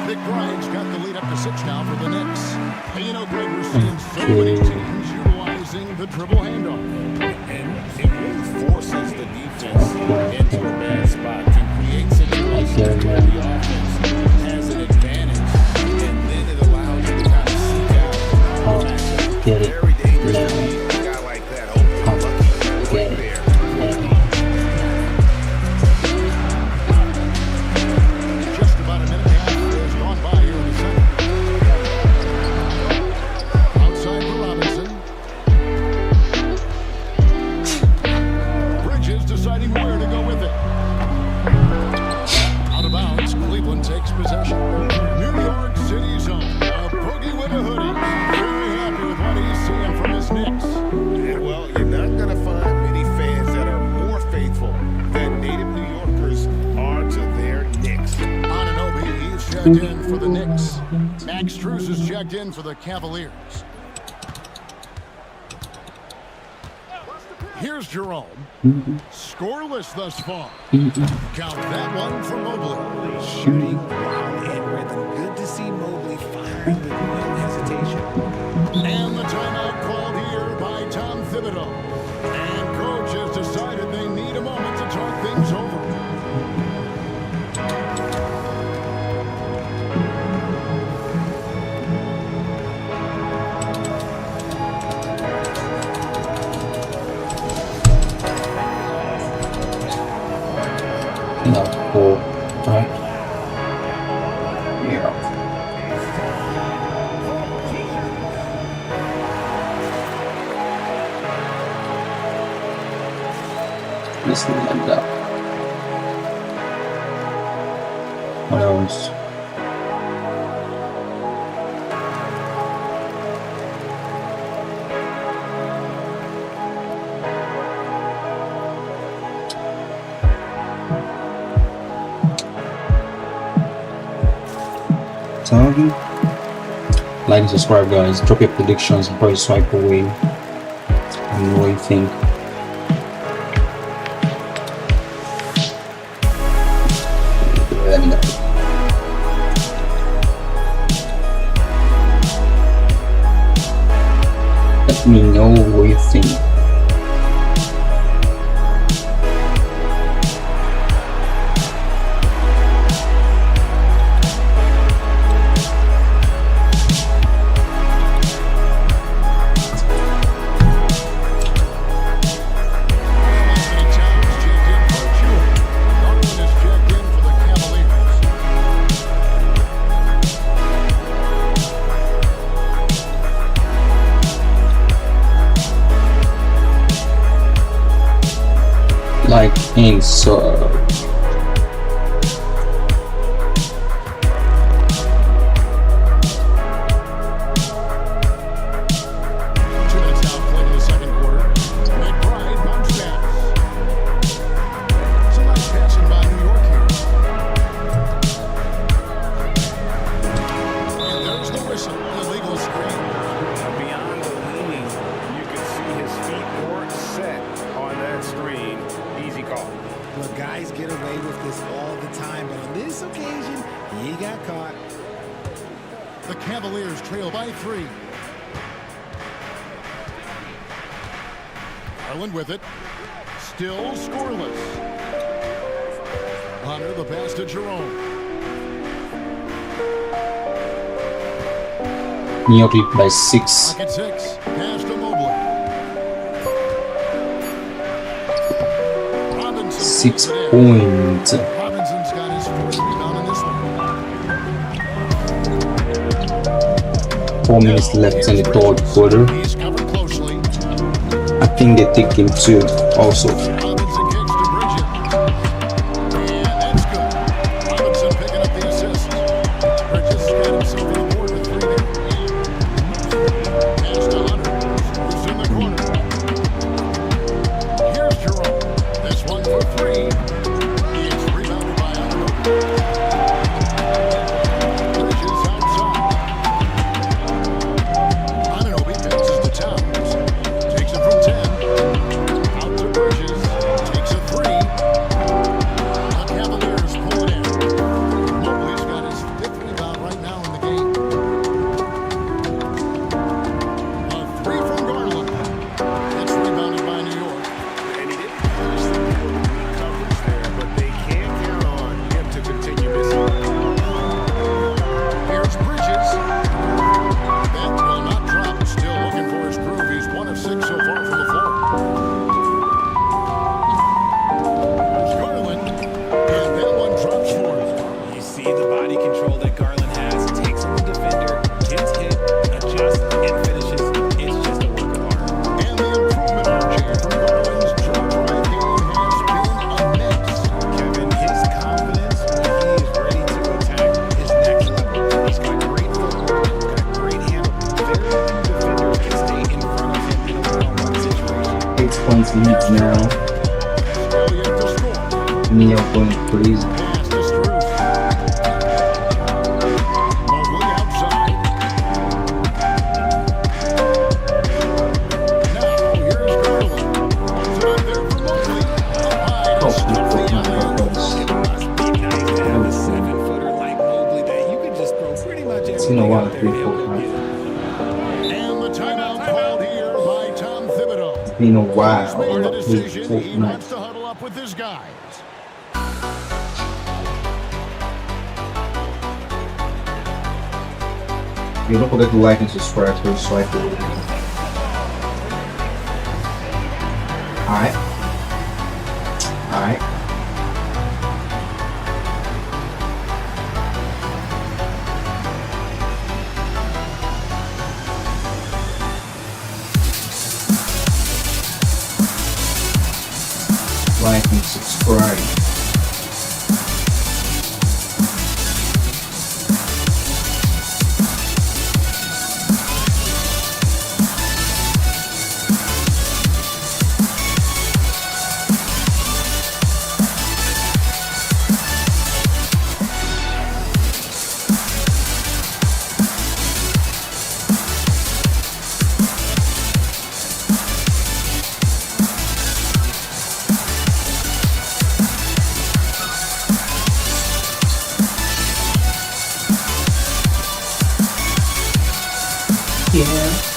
Big Brian's got the lead up to 6 now for the Knicks. And you know, Greg, we're seeing so many teams utilizing the dribble handoff. And it really forces the defense into a bad spot, can create situations where the offense has an advantage, and then it allows you to kind of seek out the matchup. Get it. Very dangerous to lead a guy like that. Oh, lucky right there. Just about a minute and a half has gone by here in the second. Outside for Robinson. Bridges deciding where to go with it. Out of bounds, Cleveland takes possession. New York City zone. A boogie with a hoodie. Very happy with what he's seeing from his Knicks. And well, you're not going to find many fans that are more faithful than native New Yorkers are to their Knicks. Anunoby, he's checked in for the Knicks. Max Strus is checked in for the Cavaliers. Here's Jerome. Scoreless thus far. Count that one for Mobley. Shooting while in rhythm. Good to see Mobley firing with no hesitation. And the timeout called here by Tom Thibodeau. And coach has decided they need a moment to talk things over. No, 4, right? Yeah. This thing ended up. What else? time. Like and subscribe, guys. Drop your predictions before you swipe away. And what you think. Let me know. Let me know what you think. Like and sub. The Cavaliers trail by 3. Garland with it. Still scoreless. Hunter the pass to Jerome. New York lead by 6. Pocket 6. Pass to Mobley. Robinson 6 points. Robinson's got his first rebound in this one. 4 minutes left in the third quarter. He's covered closely. I think they take him too also. Robinson kicks to Bridget. And that's good. Robinson picking up the assist. Bridges got himself on the board with 3 there. Pass to Hunter. Who's in the corner. Here's Jerome. This one for 3. It's rebounded by Hunter. Bridges outside. Ananobi passes to Towns. Takes it from 10. Out to Bridges. Takes a 3. The Cavaliers pull it in. Mobley's got his 5th rebound right now in the game. A 3 from Garland. It's rebounded by New York. And he didn't finish the coverage there, but they can't count on him to continue missing. Here's Bridges. That will not drop. Still looking for his groove. He's 1 of 6 so far from the floor. Here's Garland. And that one drops for him. You see the body control that Garland has. Takes on the defender, gets hit, adjusts, and finishes. It's just a work of art. And the improvement RJ from Garland's drop right game has been immense. Kevin, his confidence when he is ready to attack is next level. He's got great footwork, got a great handle. Very few defenders can stay in front of him in a one-on-one situation. 8 points lead now. Still yet to score. New York going crazy. Pass to Strus. Mobley outside. Now here's Garland. Puts it up there for Mobley. Up high to stuff the alley. It must be nice to have a 7-footer like Mobley that you can just throw pretty much It's been a everything while, out there 3, and 4, he'll go 5. get it. And the timeout called here by Tom Thibodeau. It's been a He's while. made the 3, decision. 4 He nights. wants to huddle up with his guys. You don't forget to like and subscribe to swipe away. Alright. Alright. Like and subscribe. Yeah.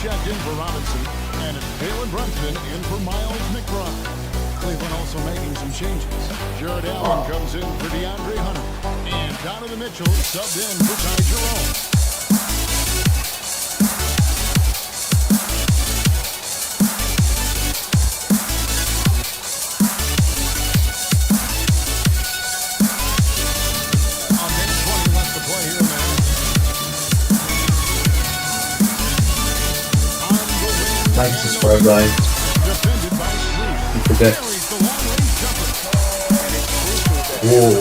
Checked in for Robinson, and it's Jalen Brunson in for Miles McBride. Cleveland also making some changes. Jared Allen comes in for DeAndre Hunter, and Donovan Mitchell subbed in for Ty Jerome. A minute 20 left to play here, man. Like, subscribe, guys. Don't forget. Whoa.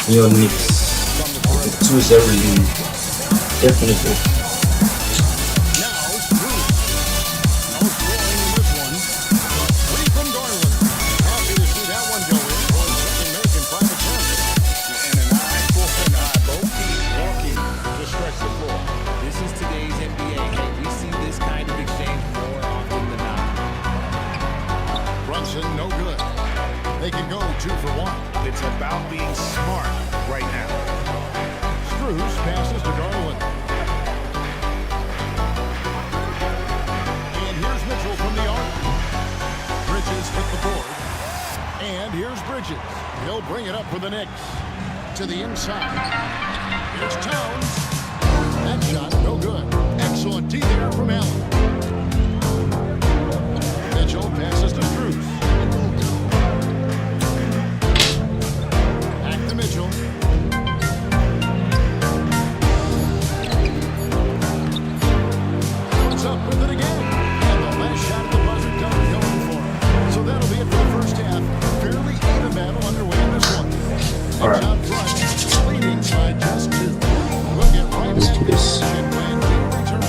New York Knicks. 2-0 lead. Definitely. No good. They can go 2 for 1. It's about being smart right now. Strus passes to Garland. And here's Mitchell from the arc. Bridges hit the board. And here's Bridges. He'll bring it up for the Knicks. To the inside. Here's Towns. That shot, no good. Excellent D there from Allen. Mitchell passes to Strus. Back to Mitchell. What's up with it again? And the last shot at the buzzer comes going for him. So that'll be it for the first half. Fairly even battle underway in this one. All right. Out front, leading by just 2. We'll get right Let's back do this. and when we return.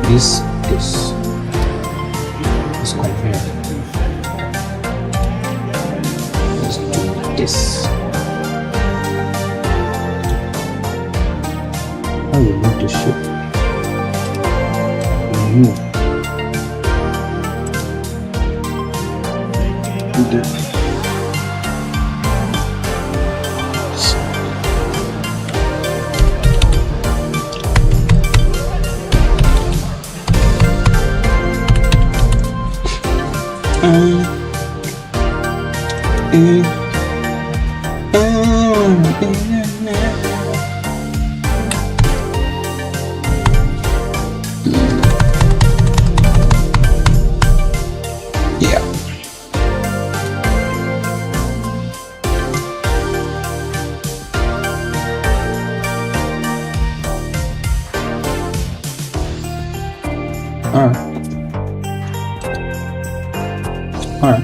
This compare. Let's do this. I will move the ship. Move. Do that. Yeah. All right. All right.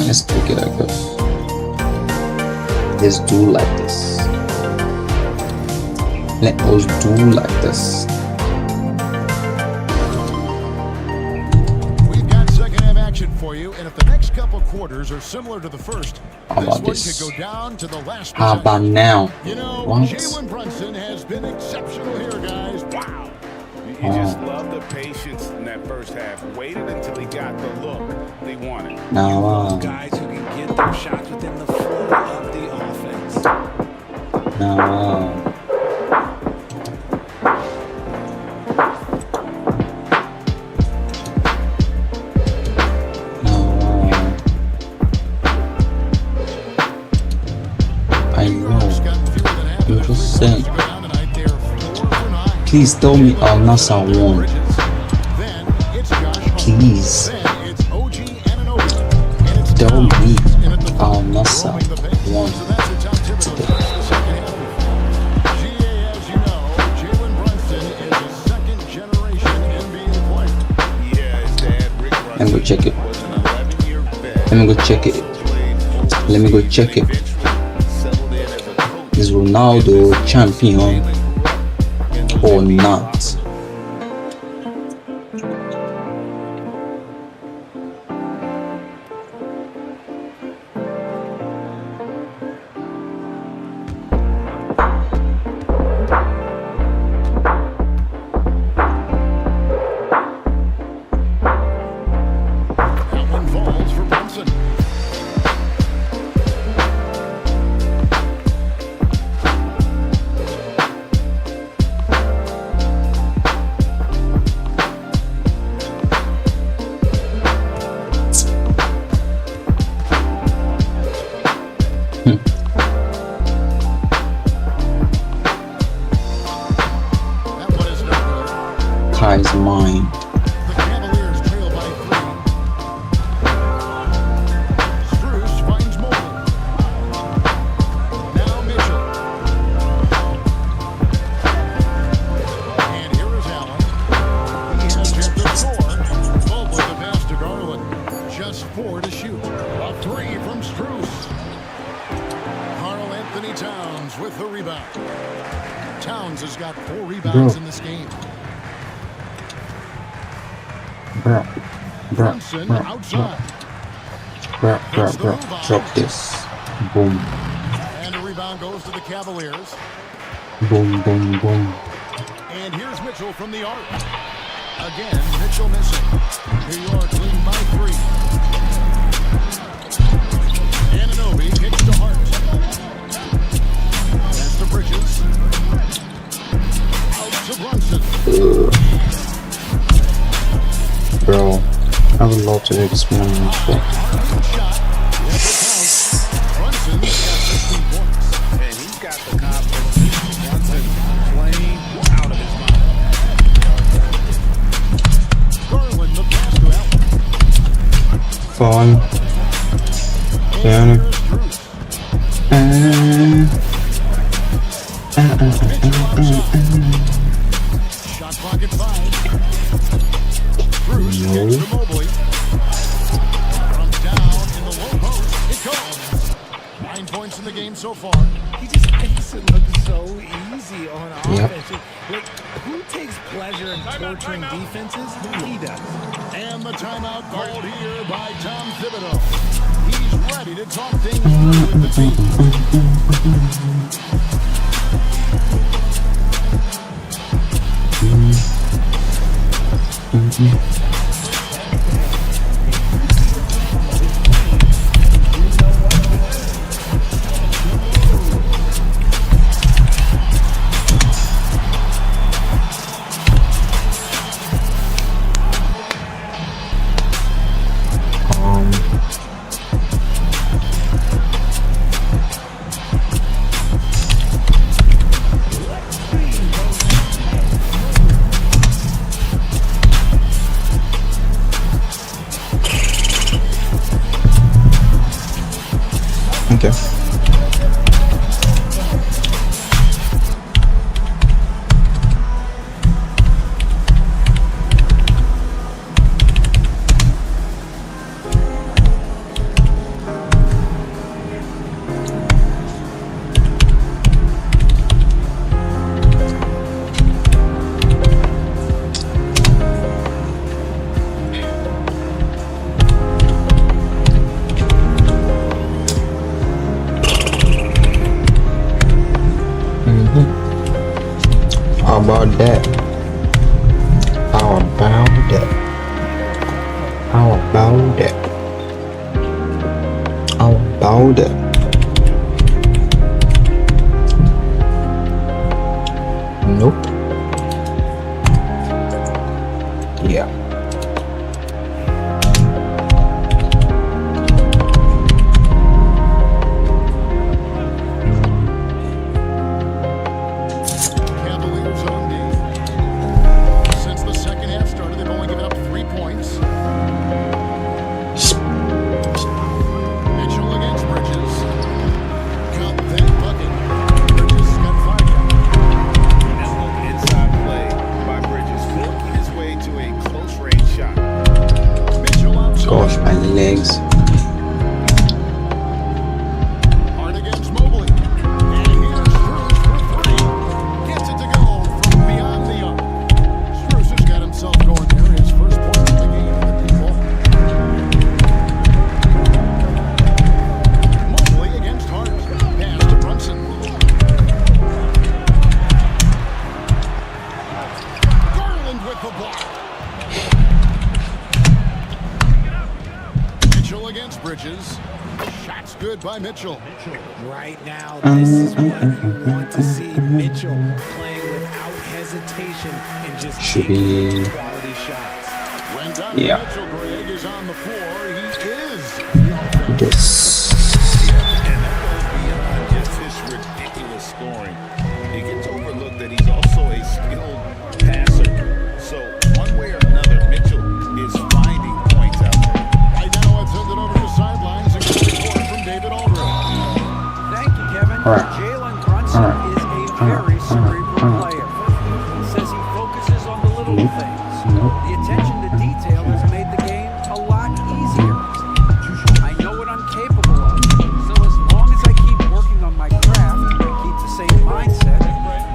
Let's take it like this. Let's do like this. Let us do like this. We've got second half action for you, and if the next couple quarters are similar to the first, How about this this? one could go down to the last How about now? You know, What? Jalen Brunson has been exceptional here, guys. Wow. You just love the patience in that first half. Waited until he got the look they wanted. Now, Guys who can get their shots within the flow of the offense. now, I know. You're just saying. Please tell me Al Nassr won. Please. Tell me Al Nassr won today. Let me go check it. Let me go check it. Let me go check it. Is Ronaldo champion or not. Ties mine. The Cavaliers trail by 3. Strus finds Mobley. Now Mitchell. And here is Allen. He has hit the 4. Mobley the pass to Garland. Just 4 to shoot. A 3 from Strus. Karl Anthony Towns with the rebound. Towns has got 4 rebounds in this game. Brunson outside. Drop this. Boom. And the rebound goes to the Cavaliers. Boom, boom, boom. And here's Mitchell from the arc. Again, Mitchell missing. New York leading by 3. Anunoby kicks to Hart. That's to Bridges. Out to Brunson. Bro, I would love to do this one. Brunson has got 16 points. And he's got the confidence. Brunson playing out of his mind. Garland the pass to Fine. Allen. Yeah. Shot clock at 5. Strus kicks to Mobley. From down in the low post, it goes. 9 points in the game so far. He just makes it look so easy on offense. Like, who takes pleasure in torturing defenses? He does. And the timeout called here by Tom Thibodeau. He's ready to talk things through with the team. Okay. How about that? How about that? How about that? How about that? Nope. Yeah. Cavaliers on D. Since the second half started, they've only given up 3 points. Mitchell against Bridges. Got that bucket. Bridges got 5 down. Nimble inside play by Bridges, working his way to a close-range shot. Mitchell outside. Gosh, my legs. Hard against Mobley. And here's Strus for 3. Gets it to go from beyond Mitchell. Right now, this is what you want to see. Mitchell playing without hesitation and just should taking be quality shots. When Donovan yeah. Mitchell, Greg, is on the floor, he is This. And that goes beyond just his ridiculous scoring. It gets overlooked that he's also a skilled passer. So one way or another, Mitchell is finding points out there. Right now, let's send it over to the sidelines and get a report from David Aldridge. Thank you, Kevin. All right. Jalen Brunson is a very cerebral player. He says he focuses on the little things. The attention to detail has made the game a lot easier. I know what I'm capable of. So as long as I keep working on my craft and keep the same mindset,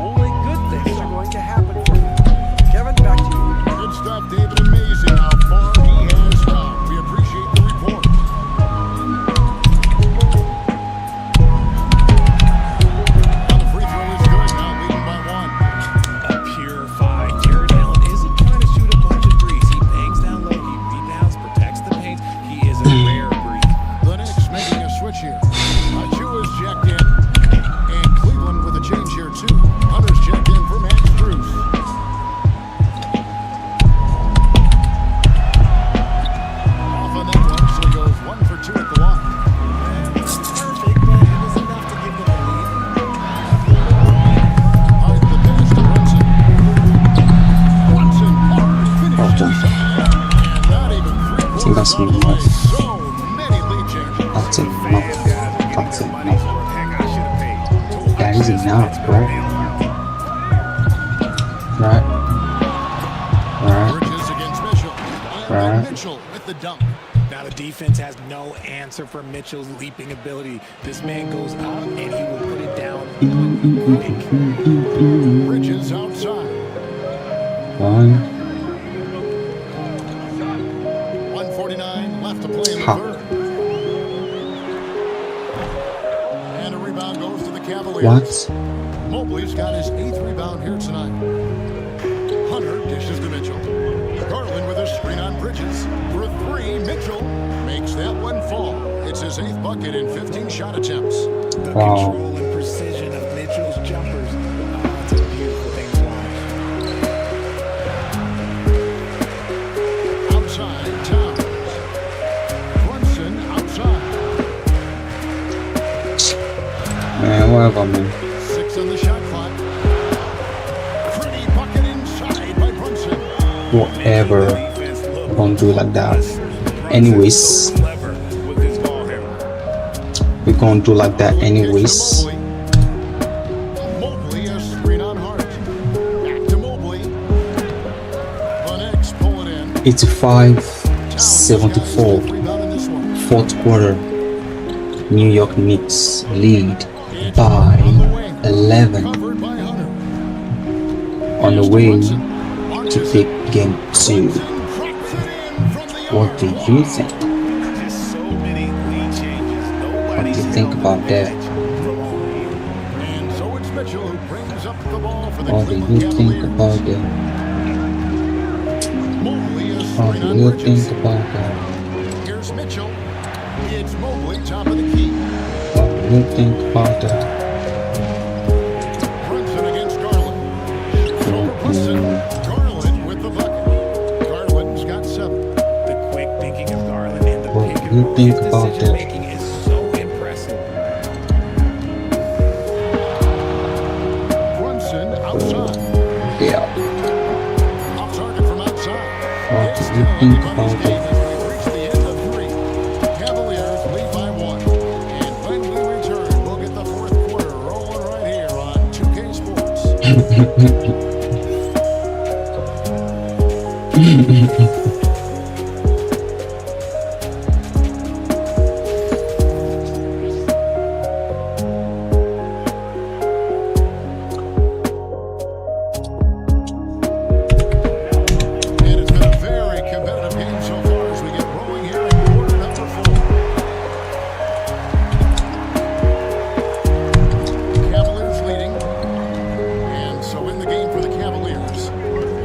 only good things are going to happen for me. Kevin, back to you. Good stuff, David. Amazing how far he has come. We appreciate the report. Now the free throw is good. Now leading by one. A purified Jared Allen isn't trying to shoot a bunch of threes. He bangs down low, he rebounds, protects the paint. He is a rare breed. The Knicks making a switch here. Achua's checked in. And Cleveland with a change here, too. Hunter's checked in for Max Strus. Off on that one, so he goes 1 for 2 at the line. It's perfect, but it was enough to give them a lead. Hard the pass to Brunson. Brunson hard finishes. And not even 3 think that's quarters enough. So many lead changes. That's enough. That's enough. That is enough, bro. Right. Right. Bridges against Mitchell. And Right. Mitchell with the dunk. Now the defense has no answer for Mitchell's leaping ability. This man goes up and he will put it down quick. Bridges outside. 1:49 left to play in the Ha. third. And a rebound goes to the Cavaliers. What? Mobley's got his 8th rebound here tonight. Hunter dishes to Mitchell. Garland with a screen on Bridges. For a 3, Mitchell makes that one fall. It's his 8th bucket in 15 shot attempts. The Wow. control and precision of Mitchell's jumpers. It's a beautiful thing to watch. Outside, Towns. Brunson outside. Man, whatever, man. 6 on the shot clock. Pretty bucket inside by Brunson. Whatever. Don't do like that. Anyways, we're gonna do like that anyways. Mobley a screen on Hart. Back to Mobley. The Knicks pull it in. 85-74. Rebound in this one. Fourth quarter. New York Knicks lead by 11 Covered by Hunter. on the way to take game 2. What do you think? Just so many lead changes. What do you think about that? And so it's Mitchell who brings up the ball for the What do you Cleveland think Cavaliers. about that? Mobley is What screen do on you Bridges. think about that? Here's Mitchell. It's Mobley, top of the key. What do you think about that? Brunson against Garland. Over Brunson. Garland with the bucket. Garland's got 7. The quick thinking of Garland and the What pick do and you roll. think His about decision that? making is so impressive. Brunson outside. Yeah. Off target from outside. What It's do still you think anybody's about game that? as we reach the end of 3. Cavaliers lead by 1. And when we return, we'll get the 4th quarter rolling right here on 2K Sports. And it's been a very competitive game so far as we get rolling here in quarter number 4. Cavaliers leading. And so in the game for the Cavaliers,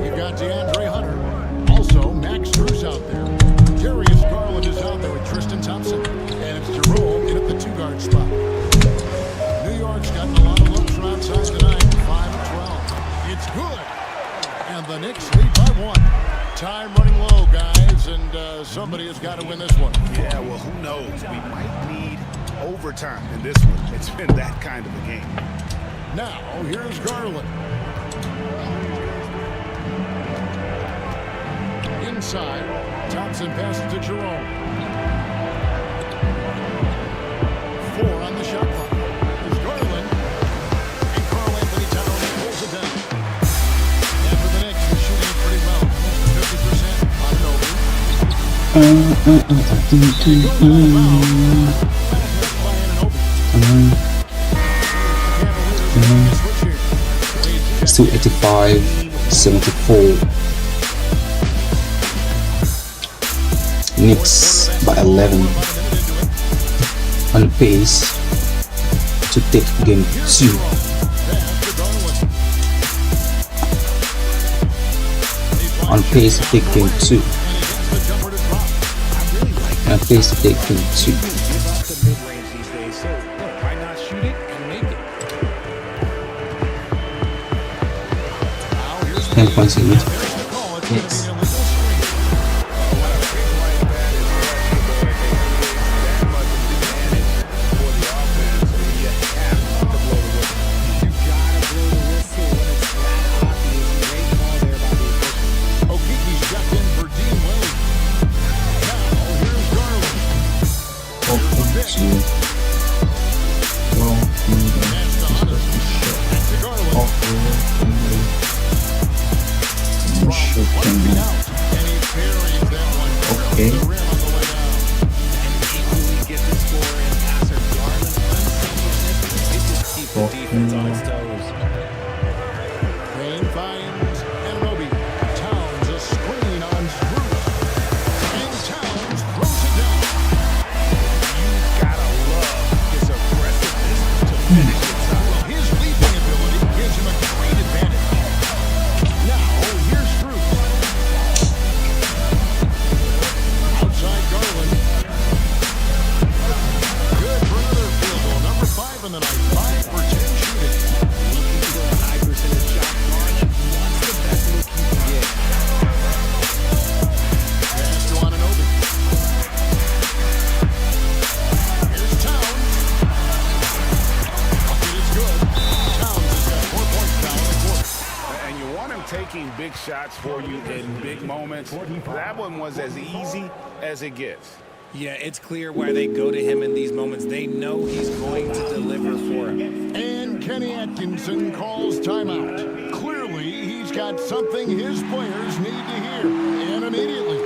you've got DeAndre Hunter. Also, Max It's good. And the Knicks lead by 1. Time running low, guys, and somebody has got to win this one. Yeah, well, who knows? We might need overtime in this one. It's been that kind of a game. Now, here's Garland. Inside, Thompson passes to Jerome. 4 on the shot clock. There's Garland. And Karl Anthony Towns pulls it down. And for the Knicks, they're shooting it pretty well. 50% on an over. Still 85, 74. Knicks by 11 on pace to take game 2. On pace to take game 2. On pace to take game 2. The mid-range these days, so look, why not shoot it and make it? 10 points in lead. Knicks. Taking big shots for you in big moments. That one was as easy as it gets. Yeah, it's clear why they go to him in these moments. They know he's going to deliver for him. And Kenny Atkinson calls timeout. Clearly, he's got something his players need to hear, and immediately.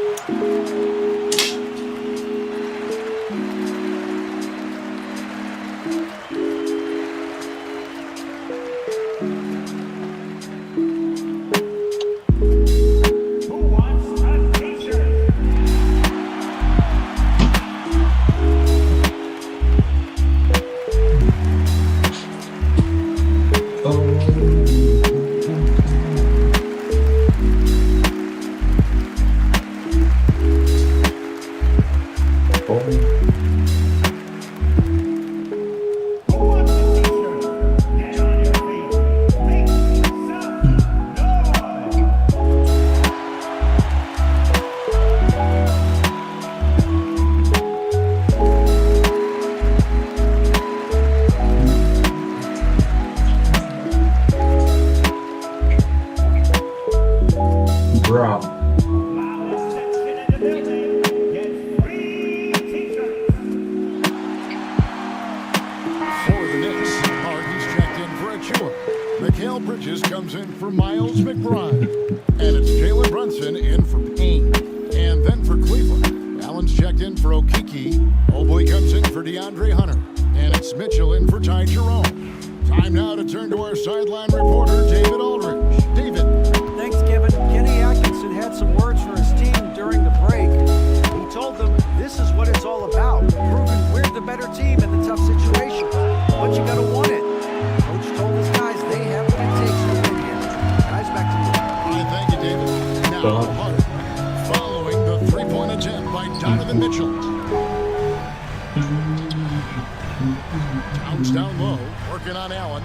Towns down low, working on Allen.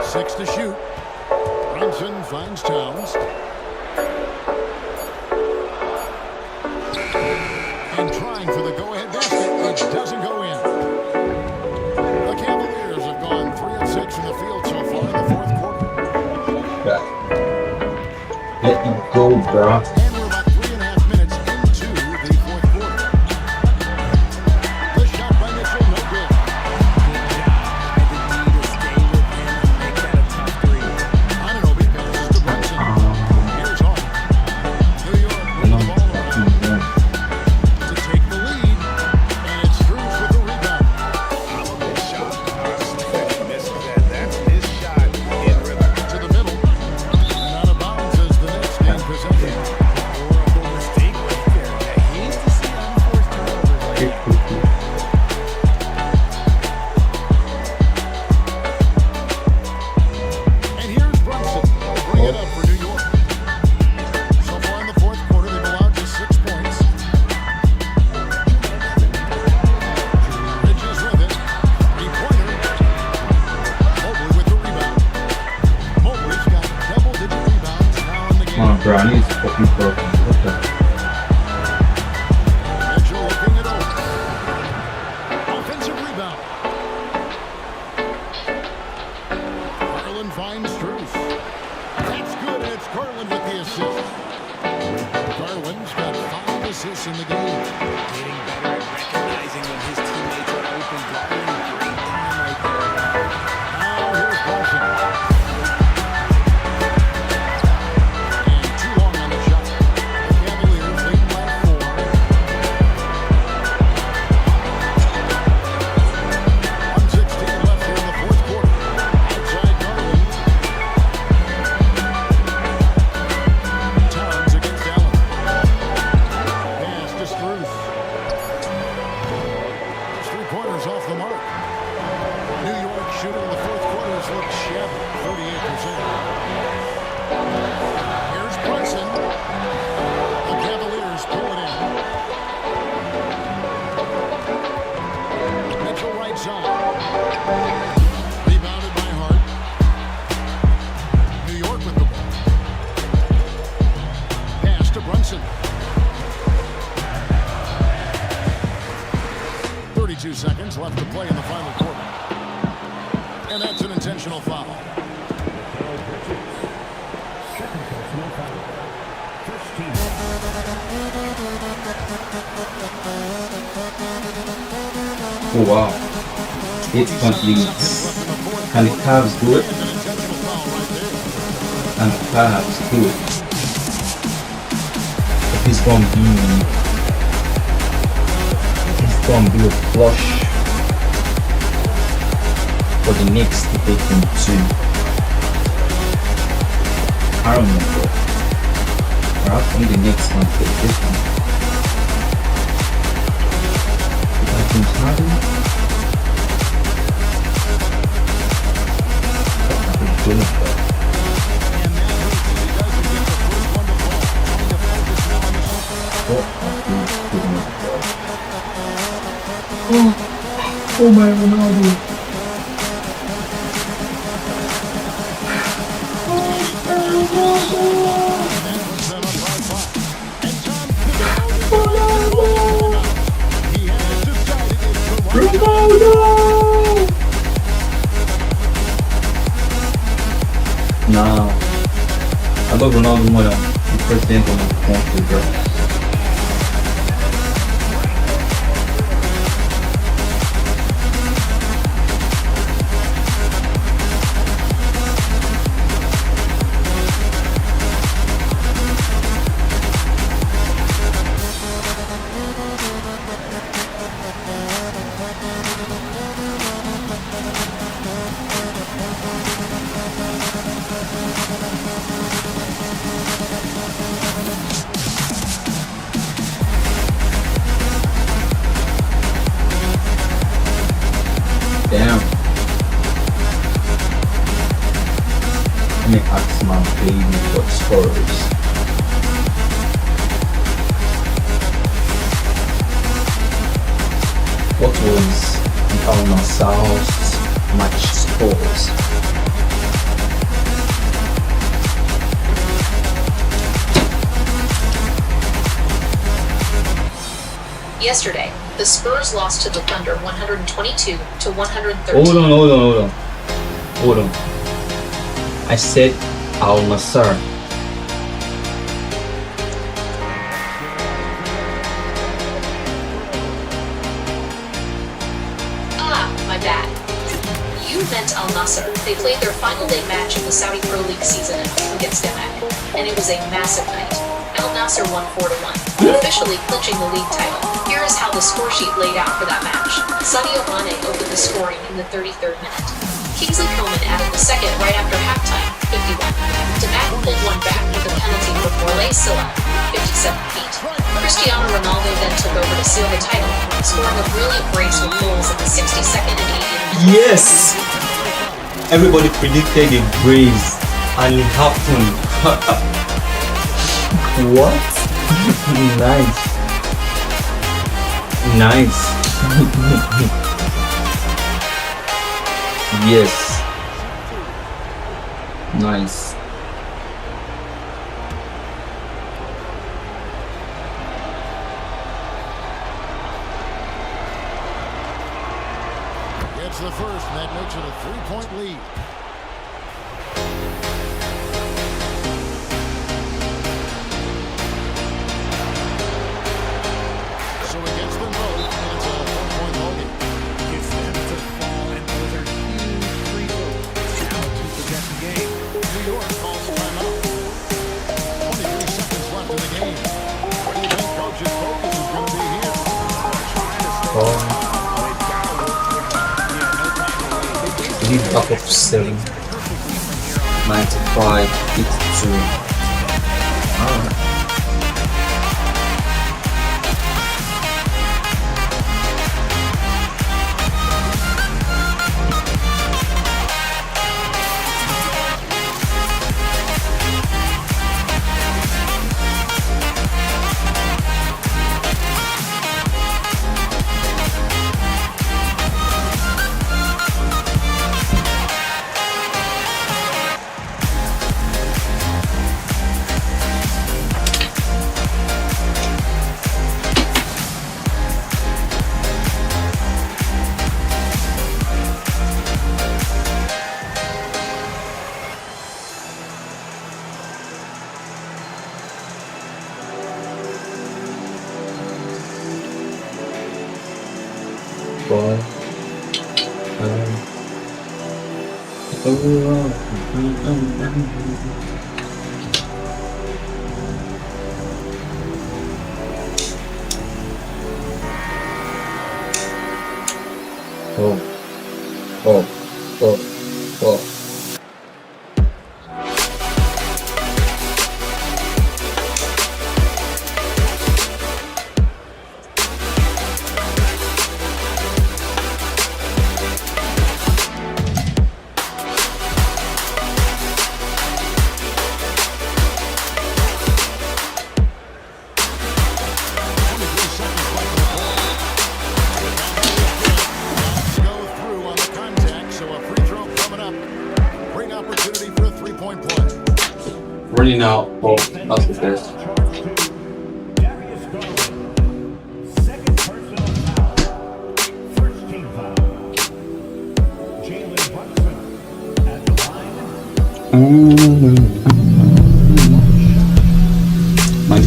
6 to shoot. Brunson finds Towns. And trying for the go-ahead basket. It doesn't go in. The Cavaliers have gone 3 of 6 in the field so far in the fourth quarter. Let him go, bro. And we're about 3.5 minutes into the fourth quarter. The shot by Mitchell, no good. Here's Hall. New York with the ball around to take the lead, and it's Strus with the rebound. This shot. Misses that. That's his shot in rhythm. To the middle, and out of bounds as the Knicks gain possession. Horrible mistake right there. I hate to see unforced turnovers like that. And here's Brunson. Bring it up for New York. So far in the fourth quarter, they've allowed just 6 points. Bridges with it. Three-pointer. Mobley with the rebound. Mobley's got double-digit rebounds now in the game. Come on, bro. I need to fucking broken. What the? Mitchell looking it over. Offensive rebound. Garland finds Strus. That's good, and it's Garland with the assist. Garland's got 5 assists in the game. Getting better at recognizing when his teammates are open. Garland, great time right there. Now here's Brunson. And too long on the shot. The Cavaliers lead by 4. 1:16 left here in the fourth quarter. Outside Garland. Towns against Allen. Pass to Strus. Those 3 pointers off the mark. New York shooting in the fourth quarter has looked shabby, 38%. Here's Brunson. The Cavaliers pull it in. Mitchell right side. Rebounded by Hart. New York with the ball. Pass to Brunson. 32 seconds left to play in the final quarter. And that's an intentional foul. Oh, wow. 8-point lead. Can the Cavs do it? And the Cavs do it. If it's gonna be a flush for the Knicks to take them to, I don't know. Or I think the Knicks can take this one. If I can have it, I can do it. Oh my Ronaldo. Nah, I love Ronaldo more than the president of the country, bro. Damn. Let me ask my baby for Spurs. What was the Al Nassr's match scores? Yesterday, the Spurs lost to the Thunder 122 to 113. Hold on. I said Al Nassr. My bad. You meant Al Nassr. They played their final day match of the Saudi Pro League season at home against Damak, and it was a massive night. Al Nassr won 4-1, officially clinching the league title. Here is how the score sheet laid out for that match. Sadio Mane opened the scoring in the 33rd minute. Kingsley Coman added the second right after halftime, 51. Damak pulled one back with a penalty from Morlaye Sylla, 57 feet. Cristiano Ronaldo then took over to seal the title, scoring a brilliant brace with goals in the 62nd and 80th minutes. Yes! Everybody predicted a brace, and it happened. What? Nice. Yes. Nice. Gets the first, and that makes it a 3-point lead. So it gets them both, and it's a 4-point ballgame. Gets them to fall, and those are huge free throws. Now to possess the game. New York calls timeout. 23 seconds left in the game. What do you think coach's focus is going to be here? Lead up of 7, 95, 82. Alright. Running out. Oh, that's the first.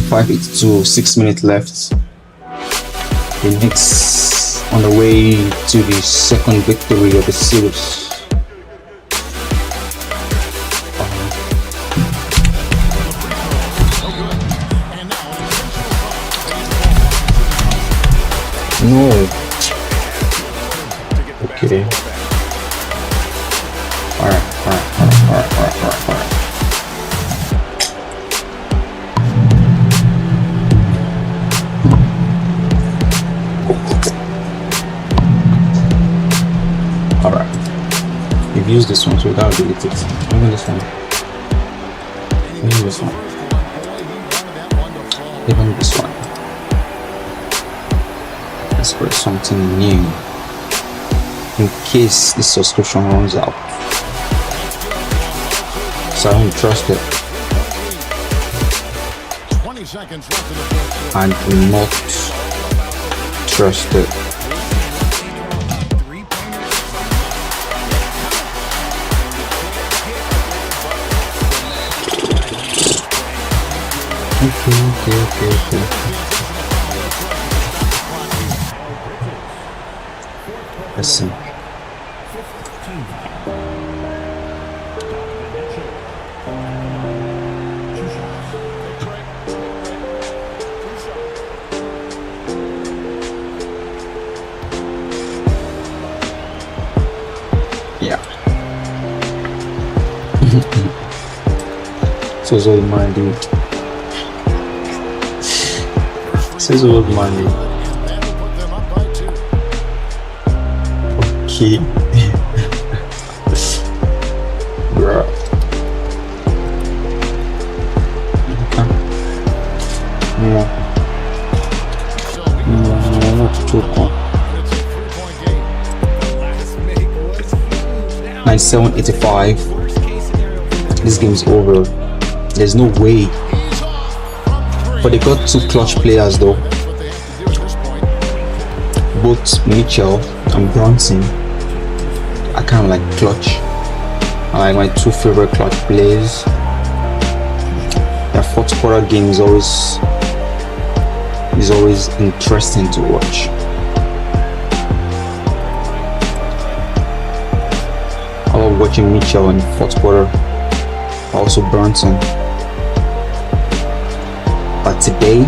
-5-82, 6 minutes left. The Knicks on the way to the second victory of the series. No. Okay. Alright. We've used this one, so without delete it. Even this one. Even this one. Even this one. Let's put something new in case the subscription runs out, so I don't trust it and will not trust it. Okay. Let's see. Yeah. Says all my dude. Says all my dude. Okay. Bruh. Okay. 97-85. This game's over. There's no way. But they got two clutch players though. Both Mitchell and Brunson are kind of like clutch. I like my two favorite clutch players. Their fourth quarter game is always interesting to watch. I love watching Mitchell in the fourth quarter, also Brunson. But today,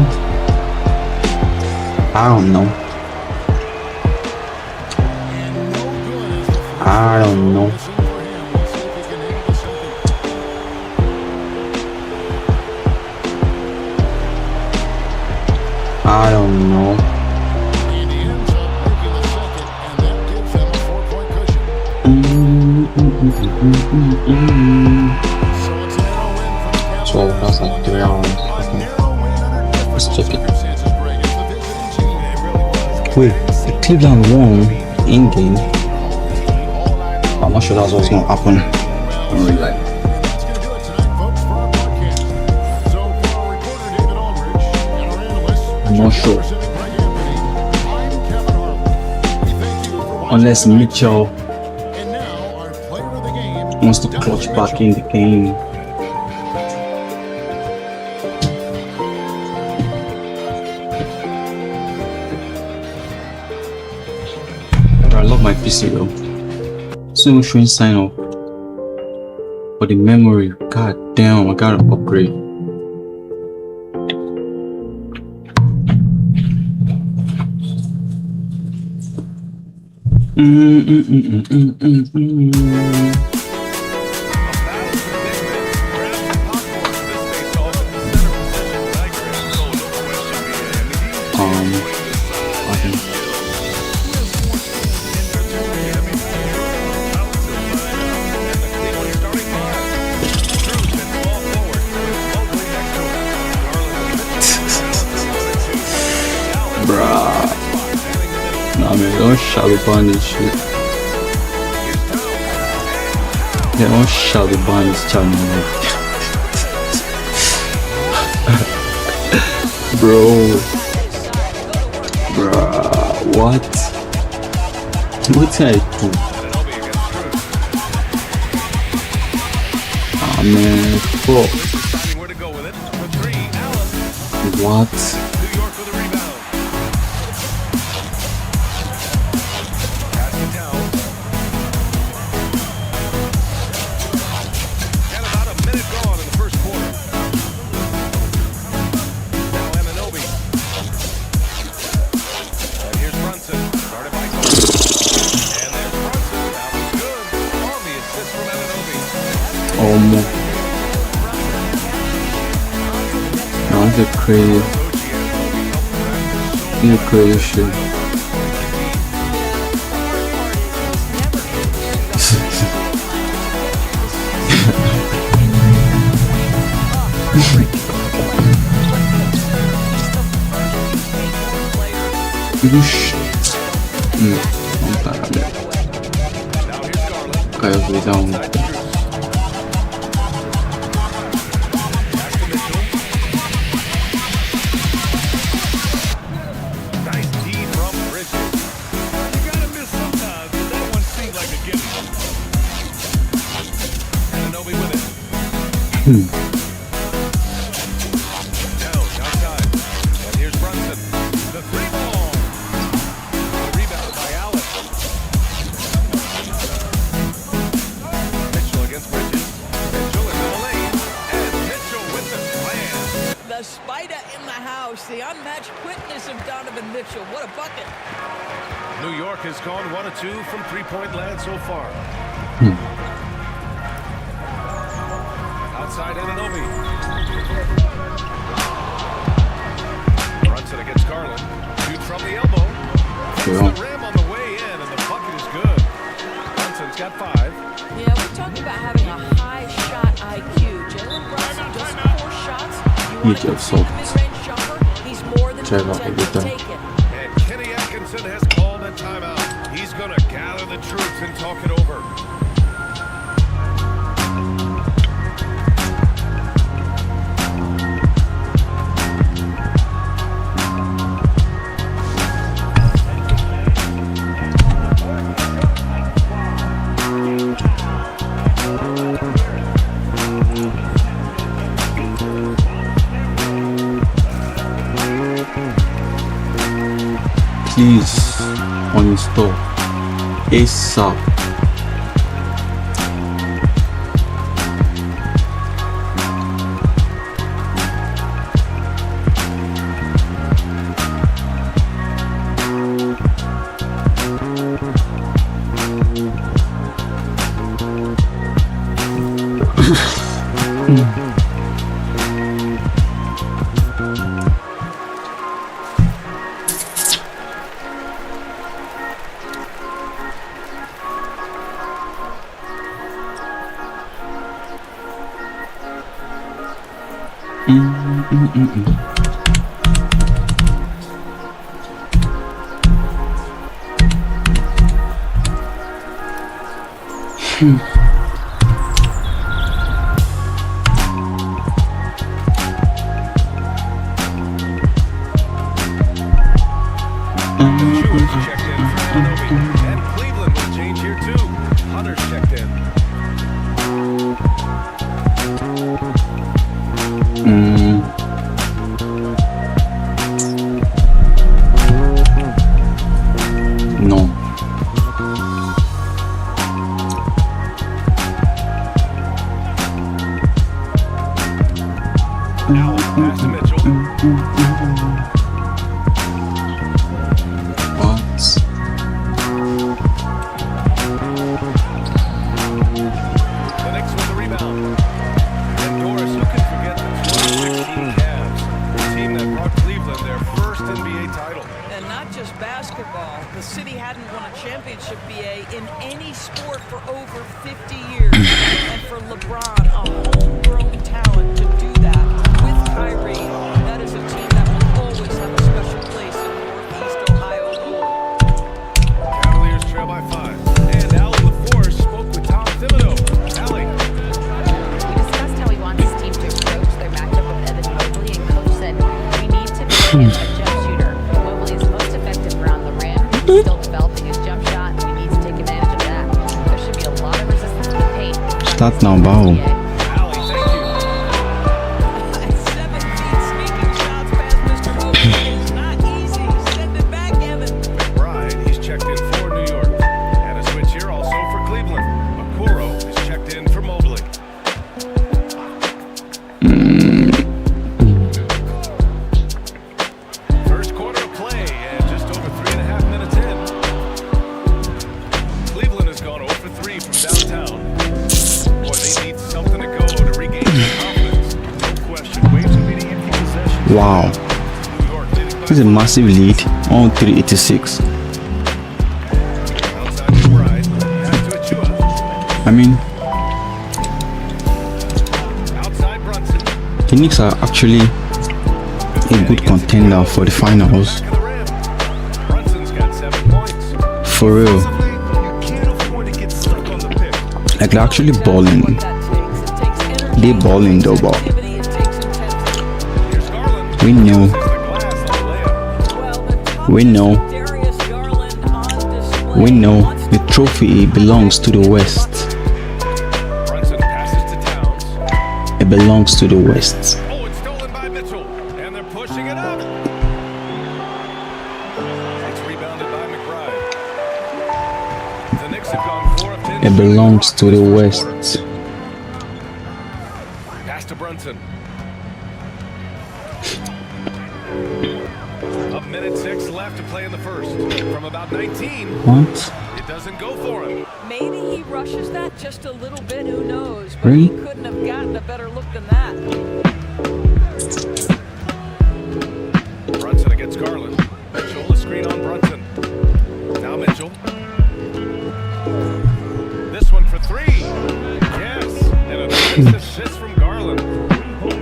I don't know. I don't know. I don't know. So that's like 3 hours. Okay. Let's check it. Wait, the Cleveland won in game. I'm not sure that's what's gonna happen in real life. I'm not sure. Unless Mitchell wants to clutch back in the game. I love my PC though. So showing sign up. But the memory, god damn, I gotta upgrade. Bruh. Nah man, don't shadow ban this shit. Yeah, don't shadow ban this channel, man. Bro. Bruh, what? What can I do? Ah man, fuck. What? No, it's a crazy. It's a crazy shit. Não tá aberto. Caiu o down. Nice D from outside. And here's Brunson. The three ball. The rebound by Allen. Mitchell against Bridges. Mitchell into the lane. And Mitchell with the slam. The spider in the house. The unmatched quickness of Donovan Mitchell. What a bucket. New York has gone 1 of 2 from three-point land so far. Outside Anunoby. Brunson against Garland. Shoots from the elbow. Hits the rim on the way in, and the bucket is good. Brunson's got 5. Yeah, we're talking about having a high shot IQ. Jalen Brunson just 4 shots. You want to compete the mid-range jumper? He's more than content to take it. And Kenny Atkinson has called a timeout. He's going to gather the troops and talk it over. Please uninstall ASAP. Checked in for Anunoby. And Cleveland will change here too. Hunter's checked in. No. Allen pass to Mitchell. The Knicks with the rebound. And Doris, who can forget the 2016 Cavs, the team that brought Cleveland their first NBA title. And not just basketball. The city hadn't won a championship, BA, in any sport for over 50 years. And for LeBron, a homegrown talent to do that with Kyrie, that is a team that will always have a special place in Northeast Ohio gold. Cavaliers trail by 5. And Allen LaForce spoke with Tom Thibodeau. Allie. We discussed how he wants his team to approach their matchup with Evan Mobley, and Coach said we need to make him a jump shooter. Mobley is most effective around the rim. He's still developing his jump shot, and we need to take advantage of that. There should be a lot of resistance to the paint. Start now, bow. Allie, thank you. At 7 feet, sneaking shots past Mr. Mobley is not easy. Send it back, Evan. McBride, he's checked in for New York. And a switch here also for Cleveland. Okoro is checked in for Mobley. First quarter of play, and just over 3.5 minutes in. Cleveland has gone 0 for 3 from downtown. Boy, they need something to go to regain their confidence. No question. Way too many empty possessions. Wow. New York leading by This is a massive lead on 386. outside McBride. Back to Achua. I mean, Outside Brunson. the Knicks are actually a good contender for the finals. Back of the rim. Brunson's got 7 points. For real. You can't afford to get stuck on the pick. Like they're actually balling. They balling though, but Here's Garland. we know, The glass on the layup. we know the trophy belongs to the West. Brunson passes to Towns. It belongs to the West. Oh, it's stolen by Mitchell, and they're pushing it up. It's rebounded by McBride. The Knicks have gone 4 of 10. It belongs to the West. Pass to Brunson. A minute 6 left to play in the first. From about 19. What? It doesn't go for him. Maybe he rushes that just a little bit, who knows? But Really? he couldn't have gotten a better look than that. Brunson against Garland. Mitchell, a screen on Brunson. Now Mitchell. This one for 3. Yes. And a nice assist from Garland.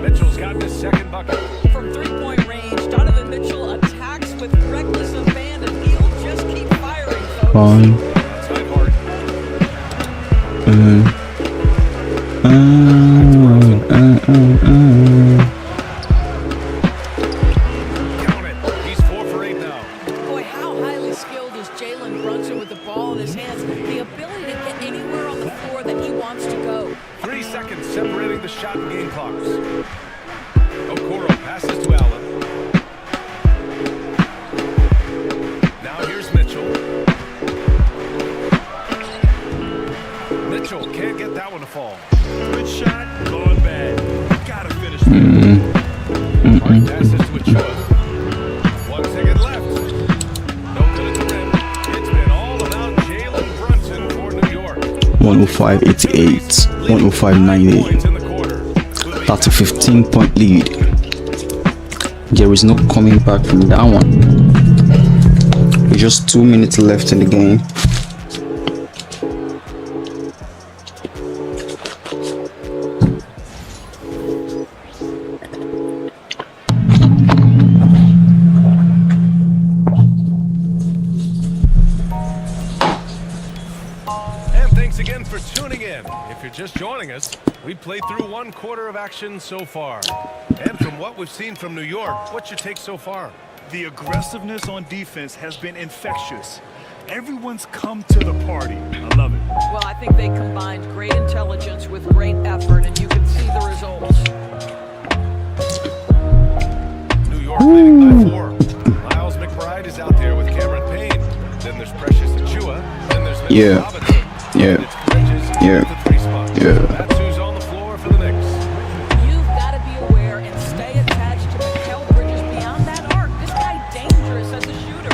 Mitchell's gotten his second bucket. From three-point range, Donovan Mitchell attacks with reckless abandon. He'll just keep firing, folks. Fine. Side hard. Count it. He's 4 for 8 now. Boy, how highly skilled is Jalen Brunson with the ball in his hands? The ability to get anywhere on the floor that he wants to go. 3 seconds separating the shot and game clocks. Okoro passes to Allen. Now here's Mitchell. Mitchell can't get that one to fall. Good shot, gone bad. Gotta finish. Hard passes to Achua. 1 second left. No good at the rim. It's been all about Jalen Brunson for New York. 105.88, 105.90. That's a 15-point lead. There is no coming back from that one. With just 2 minutes left in the game. Thanks again for tuning in. If you're just joining us, we played through 1 quarter of action so far. And from what we've seen from New York, what's your take so far? The aggressiveness on defense has been infectious. Everyone's come to the party. I love it. Well, I think they combined great intelligence with great effort, and you can see the results. New York leading by 4. Miles McBride is out there with Cameron Payne. Then there's Precious Achua. Then there's Mitchell Robinson. That's who's on the floor for the Knicks. You've got to be aware and stay attached to Mikal Bridges beyond that arc. This guy dangerous as a shooter.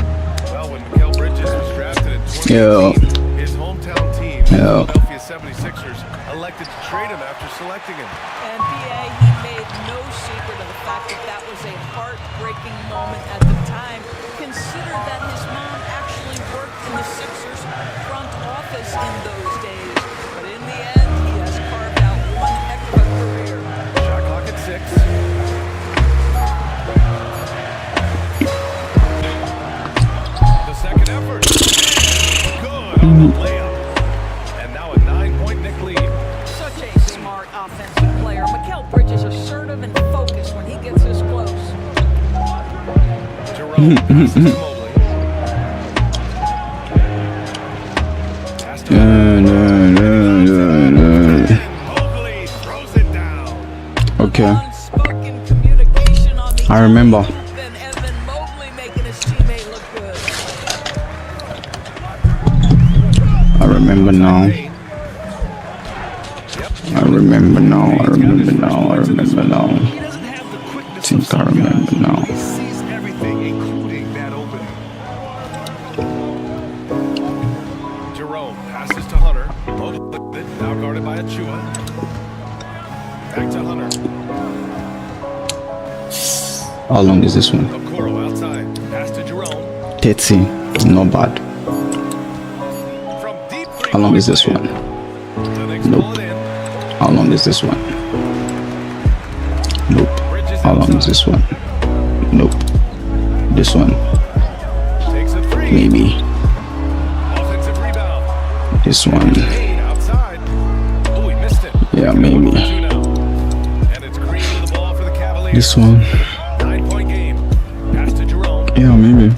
Well, when Mikal Bridges was drafted in 2018, his hometown team, the Philadelphia 76ers, elected to trade him after selecting him. And PA, he made no secret of the fact that that was a heartbreaking moment at the time. Consider that his mom actually worked in the Sixers front office in those days. But in the end, he has carved out one heck of a career. Shot clock at 6. The second effort. Good on the layup. And now a 9-point Knick lead. Such a smart offensive player. Mikal Bridges assertive and focused when he gets this close. Jerome passes to Mobley. Mobley throws it down. Okay. Unspoken communication on the I remember. then Evan Mobley making his teammate look good. I remember now. I remember now. I remember now. I remember now. He doesn't have the quickness I think of some I remember guys. now. He sees everything, including that opening. Jerome passes to Hunter. Mobley now guarded by Achua. Back to Hunter. How long is this one? Okoro outside. Pass to Jerome. 30. Not bad. From deep three. How long is this one? Nope. How long is this one? Nope. How long is this one? Nope. This one? Takes a 3. Maybe. Offensive rebound. This one? Payne outside. Oh, he missed it. Yeah, maybe. 2 now. And it's Green with the ball for the Cavaliers. This one? 9-point game. Pass to Jerome. Yeah, maybe.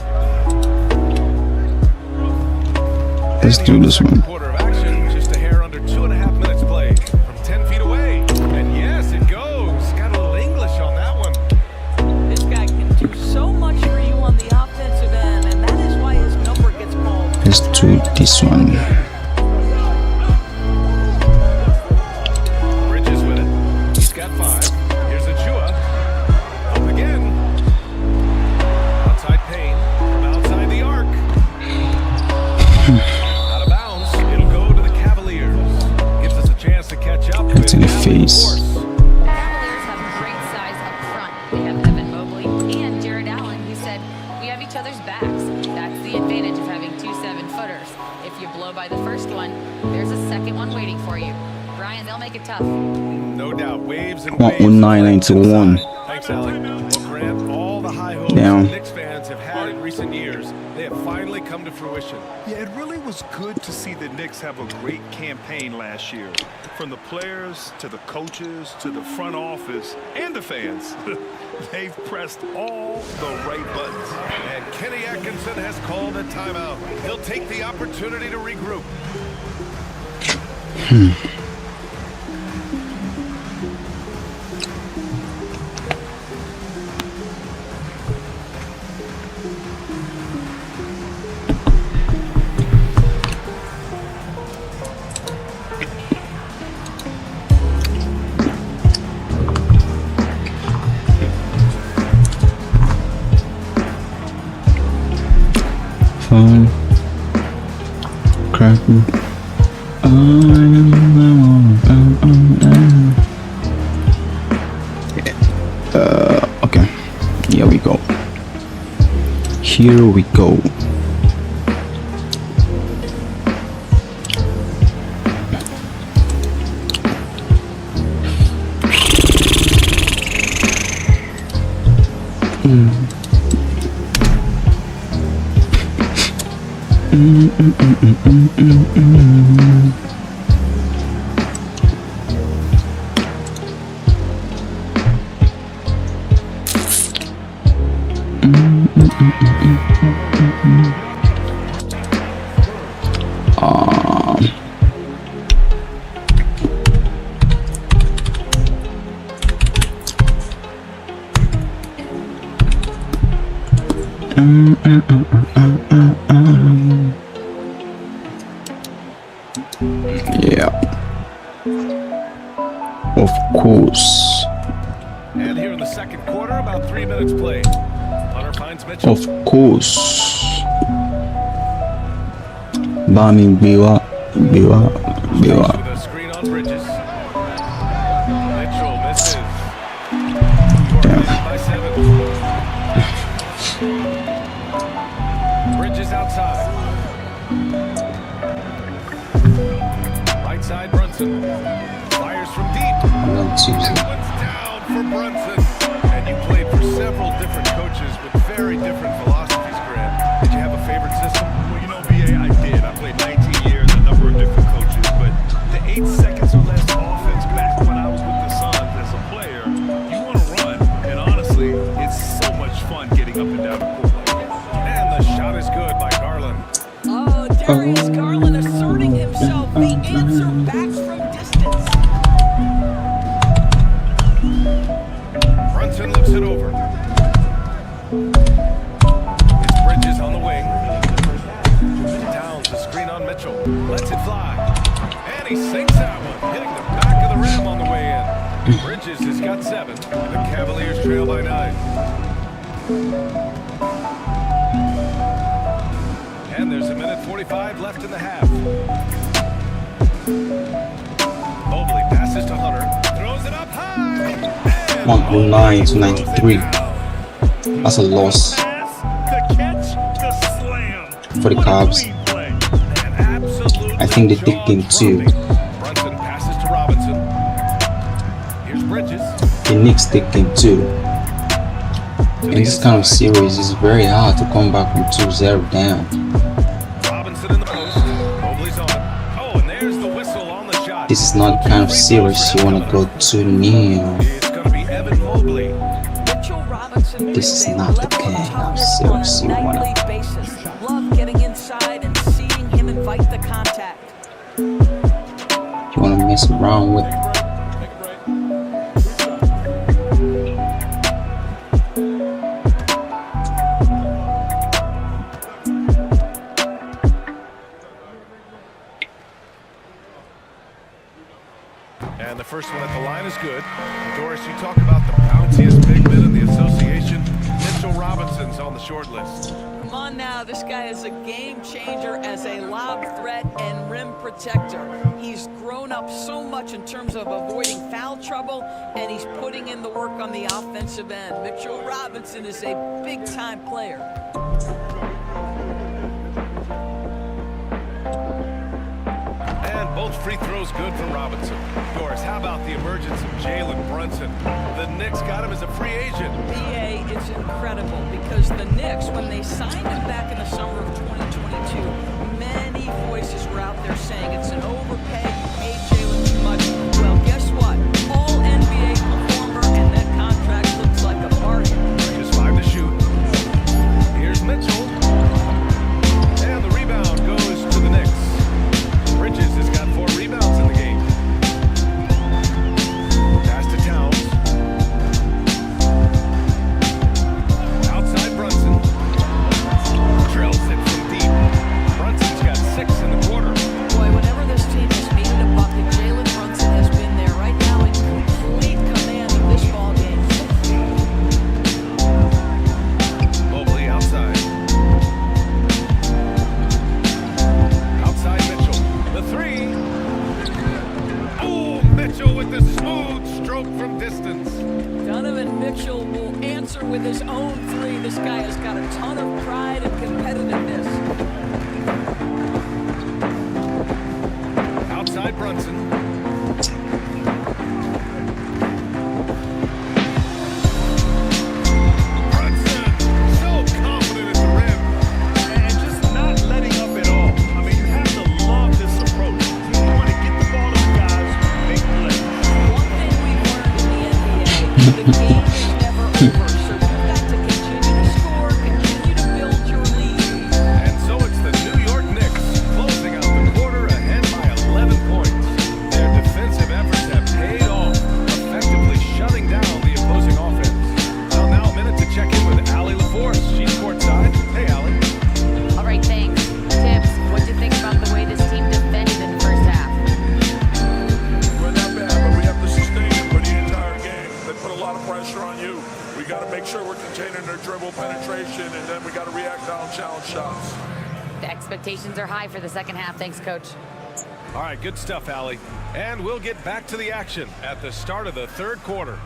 Let's do this one. Quarter of action, just a hair under 2.5 minutes played. From 10 feet away. And yes, it goes. Let's do this one. Bridges with it. He's got 5. Here's Achua. Up again. Outside Payne from outside the arc. Out of bounds. It'll go to the Cavaliers. Gives us a chance to catch up. Right in the face. Cavaliers have great size up front. They have Evan Mobley and Jared Allen, who said, "We have each other's backs." That's the advantage of having 2 7-footers. If you blow by the first one, there's a second one waiting for you. Brian, they'll make it tough. No doubt. Waves and One waves. 991. Thanks, Alec. Well, Grant, all the high hopes Down. Knicks fans have had in recent years, they have finally come to fruition. Yeah, it really was good to see the Knicks have a great campaign last year. From the players to the coaches to the front office and the fans. They've pressed all the right buttons. And Kenny Atkinson has called a timeout. He'll take the opportunity to regroup. Fun. Cracking. Okay. Here we go. Here we go. Yeah. Of course. And here in the second quarter, about 3 minutes played. Hunter finds Mitchell. Of course. Bami Biwa. With a screen on Bridges. Mitchell misses. By 7. Bridges outside. Right side Brunson. Fires from deep. Not Tuesday. That one's down for Brunson. And you played for several different coaches with very different philosophies, Grant. Did you have a favorite system? Well, you know, BA, I did. I played 19 years, a number of different coaches, but the 8 seconds or less offense back when I was with the Suns as a player, you want to run. And honestly, it's so much fun getting up and down the court like that. And the shot is good by Garland. Oh, Darius Garland asserting himself. The answer backs from distance. Brunson lifts it over. It's Bridges on the wing. Downs the screen on Mitchell. Lets it fly. And he sinks that one, hitting the back of the rim on the way in. Bridges has got 7. The Cavaliers trail by 9. And there's a minute 45 left in the half. Mobley passes to Hunter. Throws it up high. 109 to 93. That's a loss for the Cavs. I think they take game 2. Brunson passes to Robinson. Here's Bridges. The Knicks take game 2. In this kind of series, it's very hard to come back from 2-0 down. Robinson in the post. Mobley's on him. Oh, and there's the whistle on the shot. This is not the kind of series you want to go 2-0. It's going to be Evan Mobley. Mitchell Robinson. This is not the kind of series you want to. Basis. Love getting inside and seeing him invite the contact. You want to mess around with. And the first one at the line is good. Doris, you talk about the bounciest big men in the association. Mitchell Robinson's on the short list. Come on now, this guy is a game changer as a lob threat and rim protector. He's grown up so much in terms of avoiding foul trouble, and he's putting in the work on the offensive end. Mitchell Robinson is a big-time player. And both free throws good for Robinson. Doris, how about the emergence of Jalen Brunson? The Knicks got him as a free agent. BA, it's incredible because the Knicks, when they signed him back in the summer of 2022, many voices were out there saying it's an overpay, you paid Jalen too much. Well, guess what? All NBA performer, and that contract looks like a bargain. Just 5 to shoot. Here's Mitchell. And the rebound goes to the Knicks. Bridges has got 4 rebounds in the game. Pass to Towns. Outside Brunson. Drills it from deep. Brunson's got 6 in the quarter. Boy, whenever this team has needed a bucket, Jalen Brunson has been there right now in complete command of this ball game. Mobley outside. Outside Mitchell. The 3. Oh, Mitchell with the smooth stroke from distance. Donovan Mitchell will answer with his own 3. This guy has got a ton of pride and competitiveness. Outside Brunson. Brunson, so confident at the rim. And just not letting up at all. I mean, you have to love this approach. You want to get the ball to the guys who make plays. One thing we've learned in the NBA, the game is never over, so you've got to continue to score, continue to build your lead. And so it's the New York Knicks closing out the quarter ahead by 11 points. Their defensive efforts have paid off, effectively shutting down the opposing offense. Well, now a minute to check in with Allie LaForce. She's courtside. Hey, Allie. All right, thanks. Tips, what'd you think about the way this team defended in the first half? We're not bad, but we have to sustain it for the entire game. They put a lot of pressure on you. We got to make sure we're containing their dribble penetration, and then we got to react down challenge shots. The expectations are high for the second half. Thanks, Coach. All right, good stuff, Allie. And we'll get back to the action at the start of the third quarter.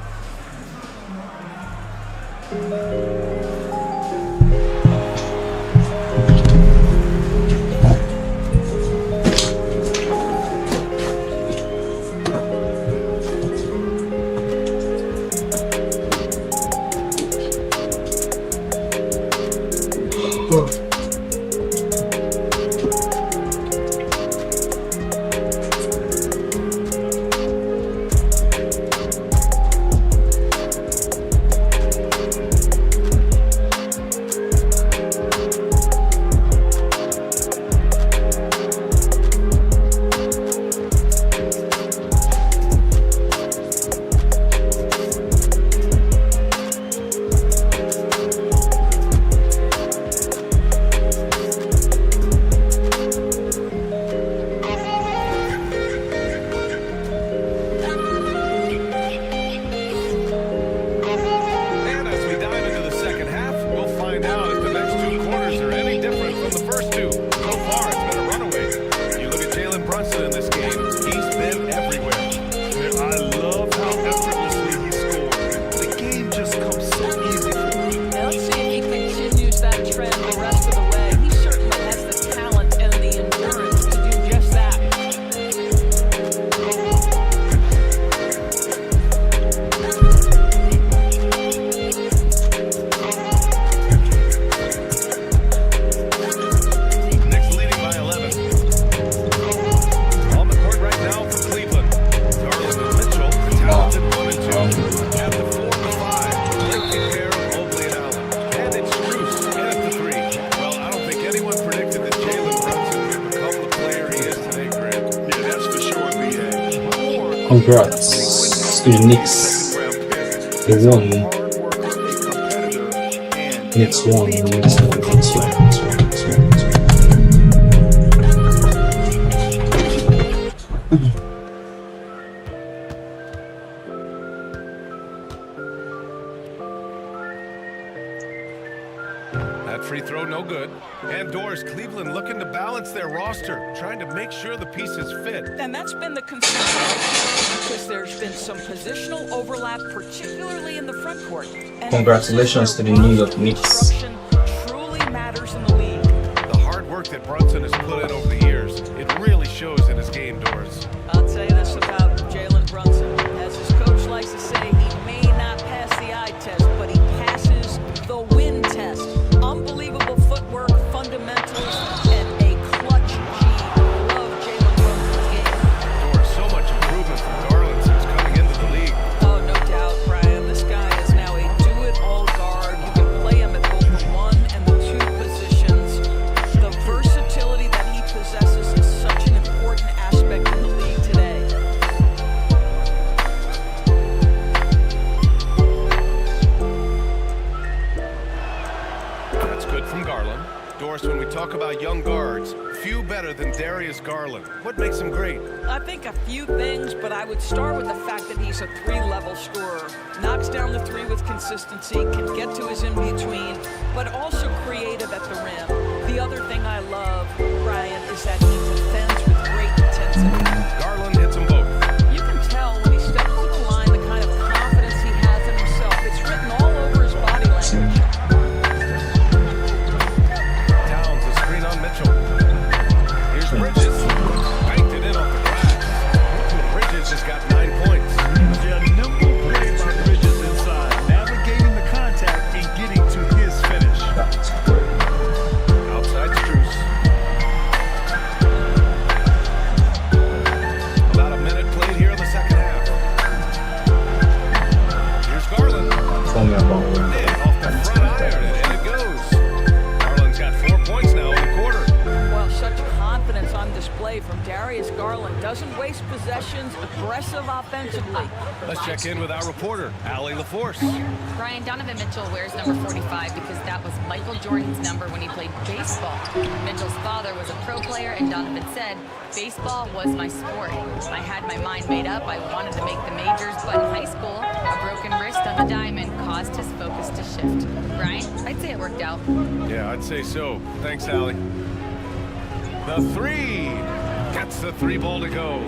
And as we dive into the second half, we'll find out if the next 2 quarters are any different from the first 2. So far, it's been a runaway. You look at Jalen Brunson in this game, he's been everywhere. I love how effortlessly he scores. The game just comes so easy for him. Now let's see if he continues that trend the rest of the way. He certainly has the talent and the endurance to do just that. Knicks leading by 11. On the court right now for Cleveland. Garland and Mitchell, talented 1 and 2. At the 4 and 5, breaking pair of Mobley and Allen. And it's Bruce in at the 3. Well, I don't think anyone predicted that Jalen Brunson would become the player he is today, Grant. Yeah, that's for sure, BA. Congrats to the Knicks. They won. Knicks won. Knicks won. throw, no good. And Doors, Cleveland looking to balance their roster, trying to make sure the pieces fit. And that's been the concern, right? Because there's been some positional overlap, particularly in the front court. And Congratulations to the New York Knicks. Truly matters in the league. The hard work that Brunson has put in over the years, it really shows in his game, Doors. I'll tell you this about Jalen Brunson. As his coach likes to say, he may not pass the eye test, but he passes the win test. Unbelievable footwork, fundamentals, and a clutch G. Love Jalen Brunson's game. Doors, so much improvement from Garland since coming into the league. Oh, no doubt, Brian. This guy is now a do-it-all guard. You can play him at both the 1 and the 2 positions. The versatility that he possesses is such an important aspect in the league today. That's good from Garland. Doris, when we talk about young guards, few better than Darius Garland. What makes him great? I think a few things, but I would start with the fact that he's a 3-level scorer. Knocks down the 3 with consistency, can get to his in-between, but also creative at the rim. The other thing I love, Brian, is that he defends with great intensity. Garland hits them both. You can tell when he steps to the line the kind of confidence he has in himself. It's written all over his body language. Towns, a screen on Mitchell. Here's Bridges. Banked it in off the glass. Bridges has got 9 points. Yeah, nimble play by Bridges inside, navigating the contact and getting to his finish. Outside Strus. About a minute played here in the second half. Here's Garland. In off the front iron, and in it goes. Garland's got 4 points now in the quarter. Well, such confidence on display from Darius Garland. Doesn't waste possessions, aggressive offensively. Let's check in with our reporter, Allie LaForce. Brian, Donovan Mitchell wears number 45 because that was Michael Jordan's number when he played baseball. Mitchell's father was a pro player, and Donovan said, baseball was my sport. I had my mind made up. I wanted to make the majors, but in high school, a broken wrist on the diamond caused his focus to shift. Brian, I'd say it worked out. Yeah, I'd say so. Thanks, Allie. The 3 gets the 3 ball to go.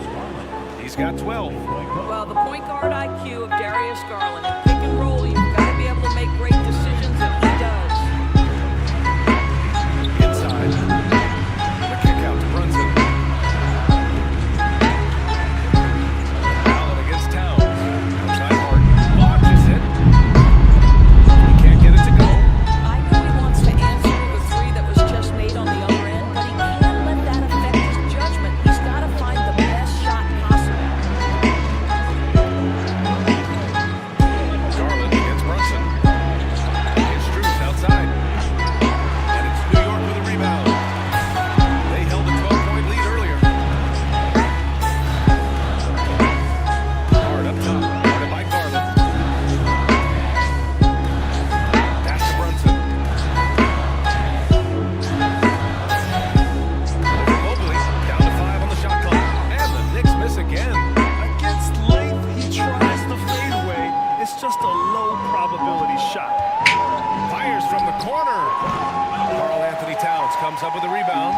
He's got 12. Well, the point guard IQ of Darius Garland. Pick and roll, you've got to be able to make great decisions, and he does. Inside. The kick out to Brunson. Allen against Towns. Outside Harden. Launches it. He can't get it to go. I know he wants to answer the 3 that was just made on the other end, but he can't let that affect his judgment. He's got to find the best shot possible. Garland against Brunson. Here's Strus outside. And it's New York with a rebound. They held a 12-point lead earlier. Hard up top. Guarded by Garland. Pass to Brunson. Over Mobley. Down to 5 on the shot clock. And the Knicks miss again. Against length, he tries the fadeaway. It's just a low probability shot. Fires from the corner. Karl Anthony Towns comes up with a rebound.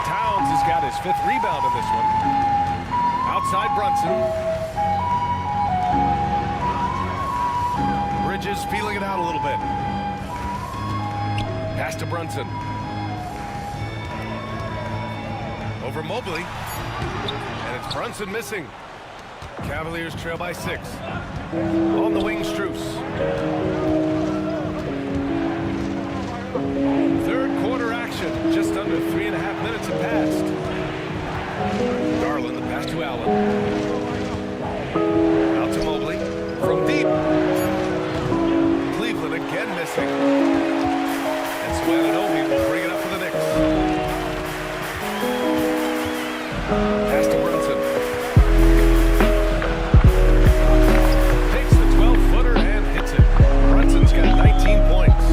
Towns has got his 5th rebound in this one. Outside Brunson. Bridges feeling it out a little bit. Pass to Brunson. Over Mobley. And it's Brunson missing. Cavaliers trail by 6. On the wing, Strus. Third quarter action. Just under 3.5 minutes have passed. Garland, the pass to Allen. Out to Mobley. From deep. Cleveland again missing. And Swananobi will bring it up for the Knicks. Pass to Brunson. Takes the 12-footer and hits it. Brunson's got 19 points.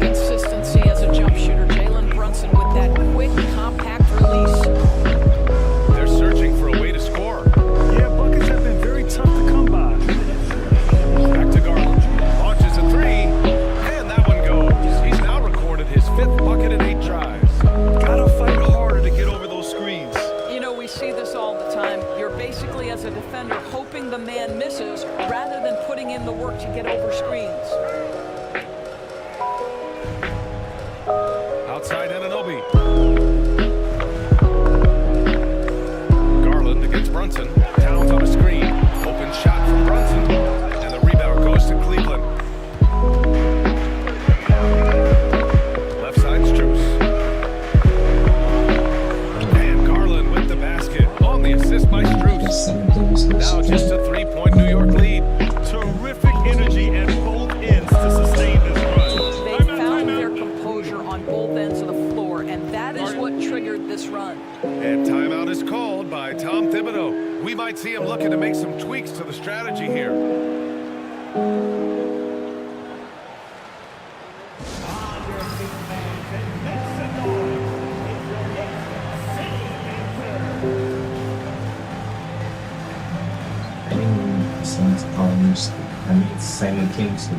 Consistency as a jump shooter. Jalen Brunson with that quick, compact release. They're searching for a way to score. Yeah, buckets have been very tough to come by. Back to Garland. Launches a 3. And that one goes. He's now recorded his this all the time. You're basically, as a defender, hoping the man misses rather than putting in the work to get over screens. Outside Anunoby. Garland against Brunson. Towns on a screen. Open shot from Brunson. And the rebound goes to Cleveland. Left side Strus. And Garland with the basket. On the assist by Strus. Now just a 3-point New York lead. Terrific energy at both ends to sustain this run. They found their composure on both ends of the floor, and that is what triggered this run. And timeout is called by Tom Thibodeau. We might see him looking to make some tweaks to the strategy here. Simultaneously.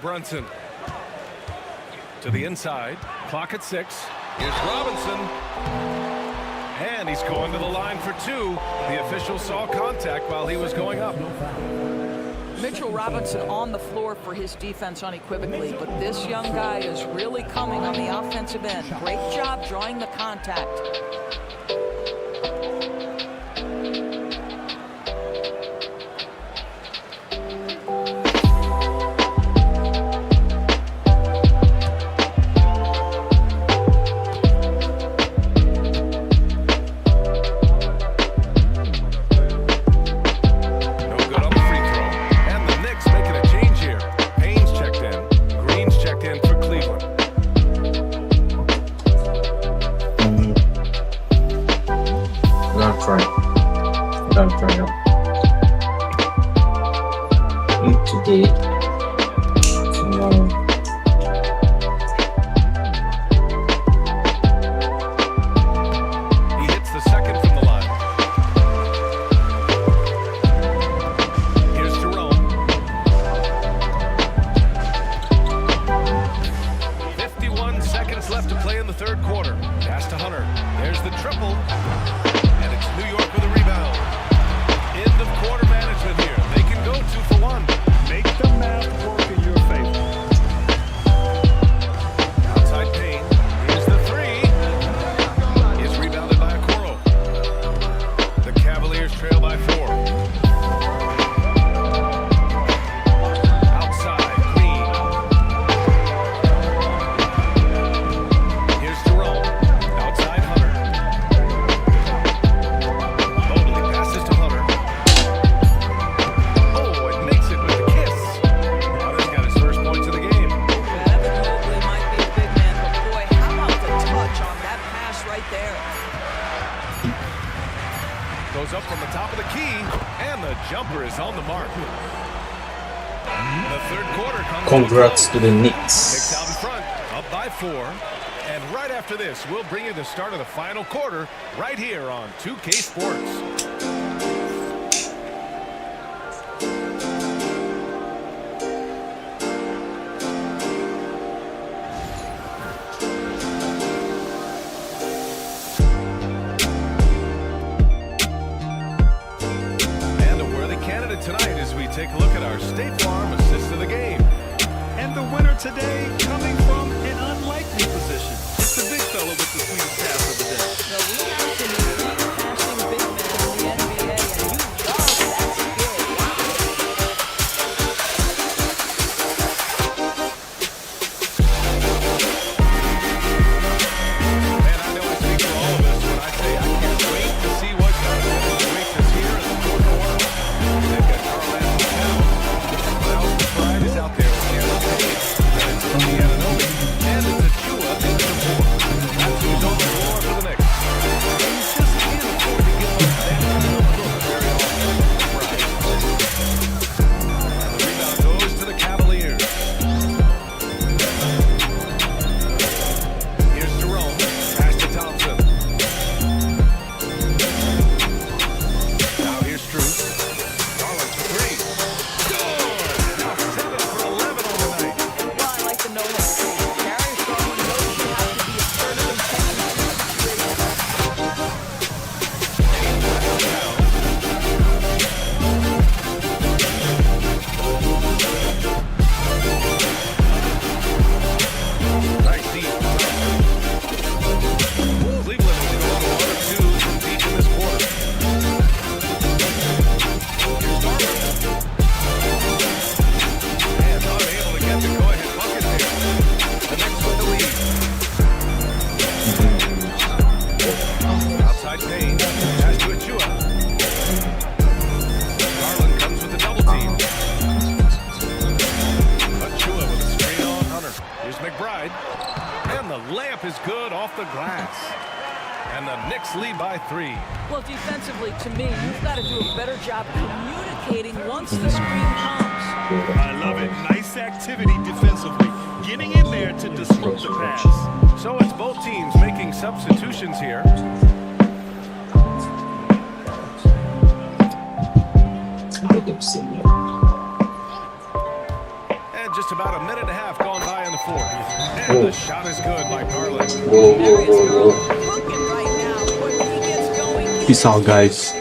Brunson to the inside. Clock at 6. Here's Robinson. And he's going to the line for 2. The official saw contact while he was going up. Mitchell Robinson on the floor for his defense unequivocally, but this young guy is really coming on the offensive end. Great job drawing the contact. Goes up from the top of the key, and the jumper is on the mark. The third quarter comes. Congrats to the Knicks Knicks. out in front, up by 4. And right after this, we'll bring you the start of the final quarter right here on 2K Sports. Tonight as we take a look at our State Farm assist of the game. And the winner today coming from an unlikely position. It's the big fella with the sweetest pass of the day. So we have some elite passing big men in the NBA, and you love that skill. Man, I know I speak for all of us when I say I can't wait to see what kind of finish awaits us here in the fourth quarter. They've got Miles McBride is out there with Cameron Payne. And it's Indiana Novi. And it's Achua in the 4. That's who's on the floor for the Knicks. And he just can't afford to give up that kind of look very often. Right. And the rebound goes to the Cavaliers. Here's Jerome. Pass to Thompson. Now here's Strus. Garland for 3. Good! Now 7 for 11 on the night. Well, I like the no-look. Carry someone knows you have to be assertive and taking Nice deep. Cleveland is going 1 or 2 from deep in this quarter. Here's Garland. And not able to get the go-ahead bucket there. The Knicks with the lead. Outside Payne. Pass to Achua. Garland comes with the double team. Achua with a screen on Hunter. Here's McBride. And the layup is good off the glass. And the Knicks lead by 3. Well, defensively, to me, you've got to do a better job communicating once the screen comes. I love it. Nice activity defensively. Getting in there to disrupt the pass. So it's both teams making substitutions here. And just about a minute and a half gone by in the fourth. And the shot is good by Garland. Whoa, whoa, whoa, whoa. Cooking right now. When he gets going, Peace out, guys.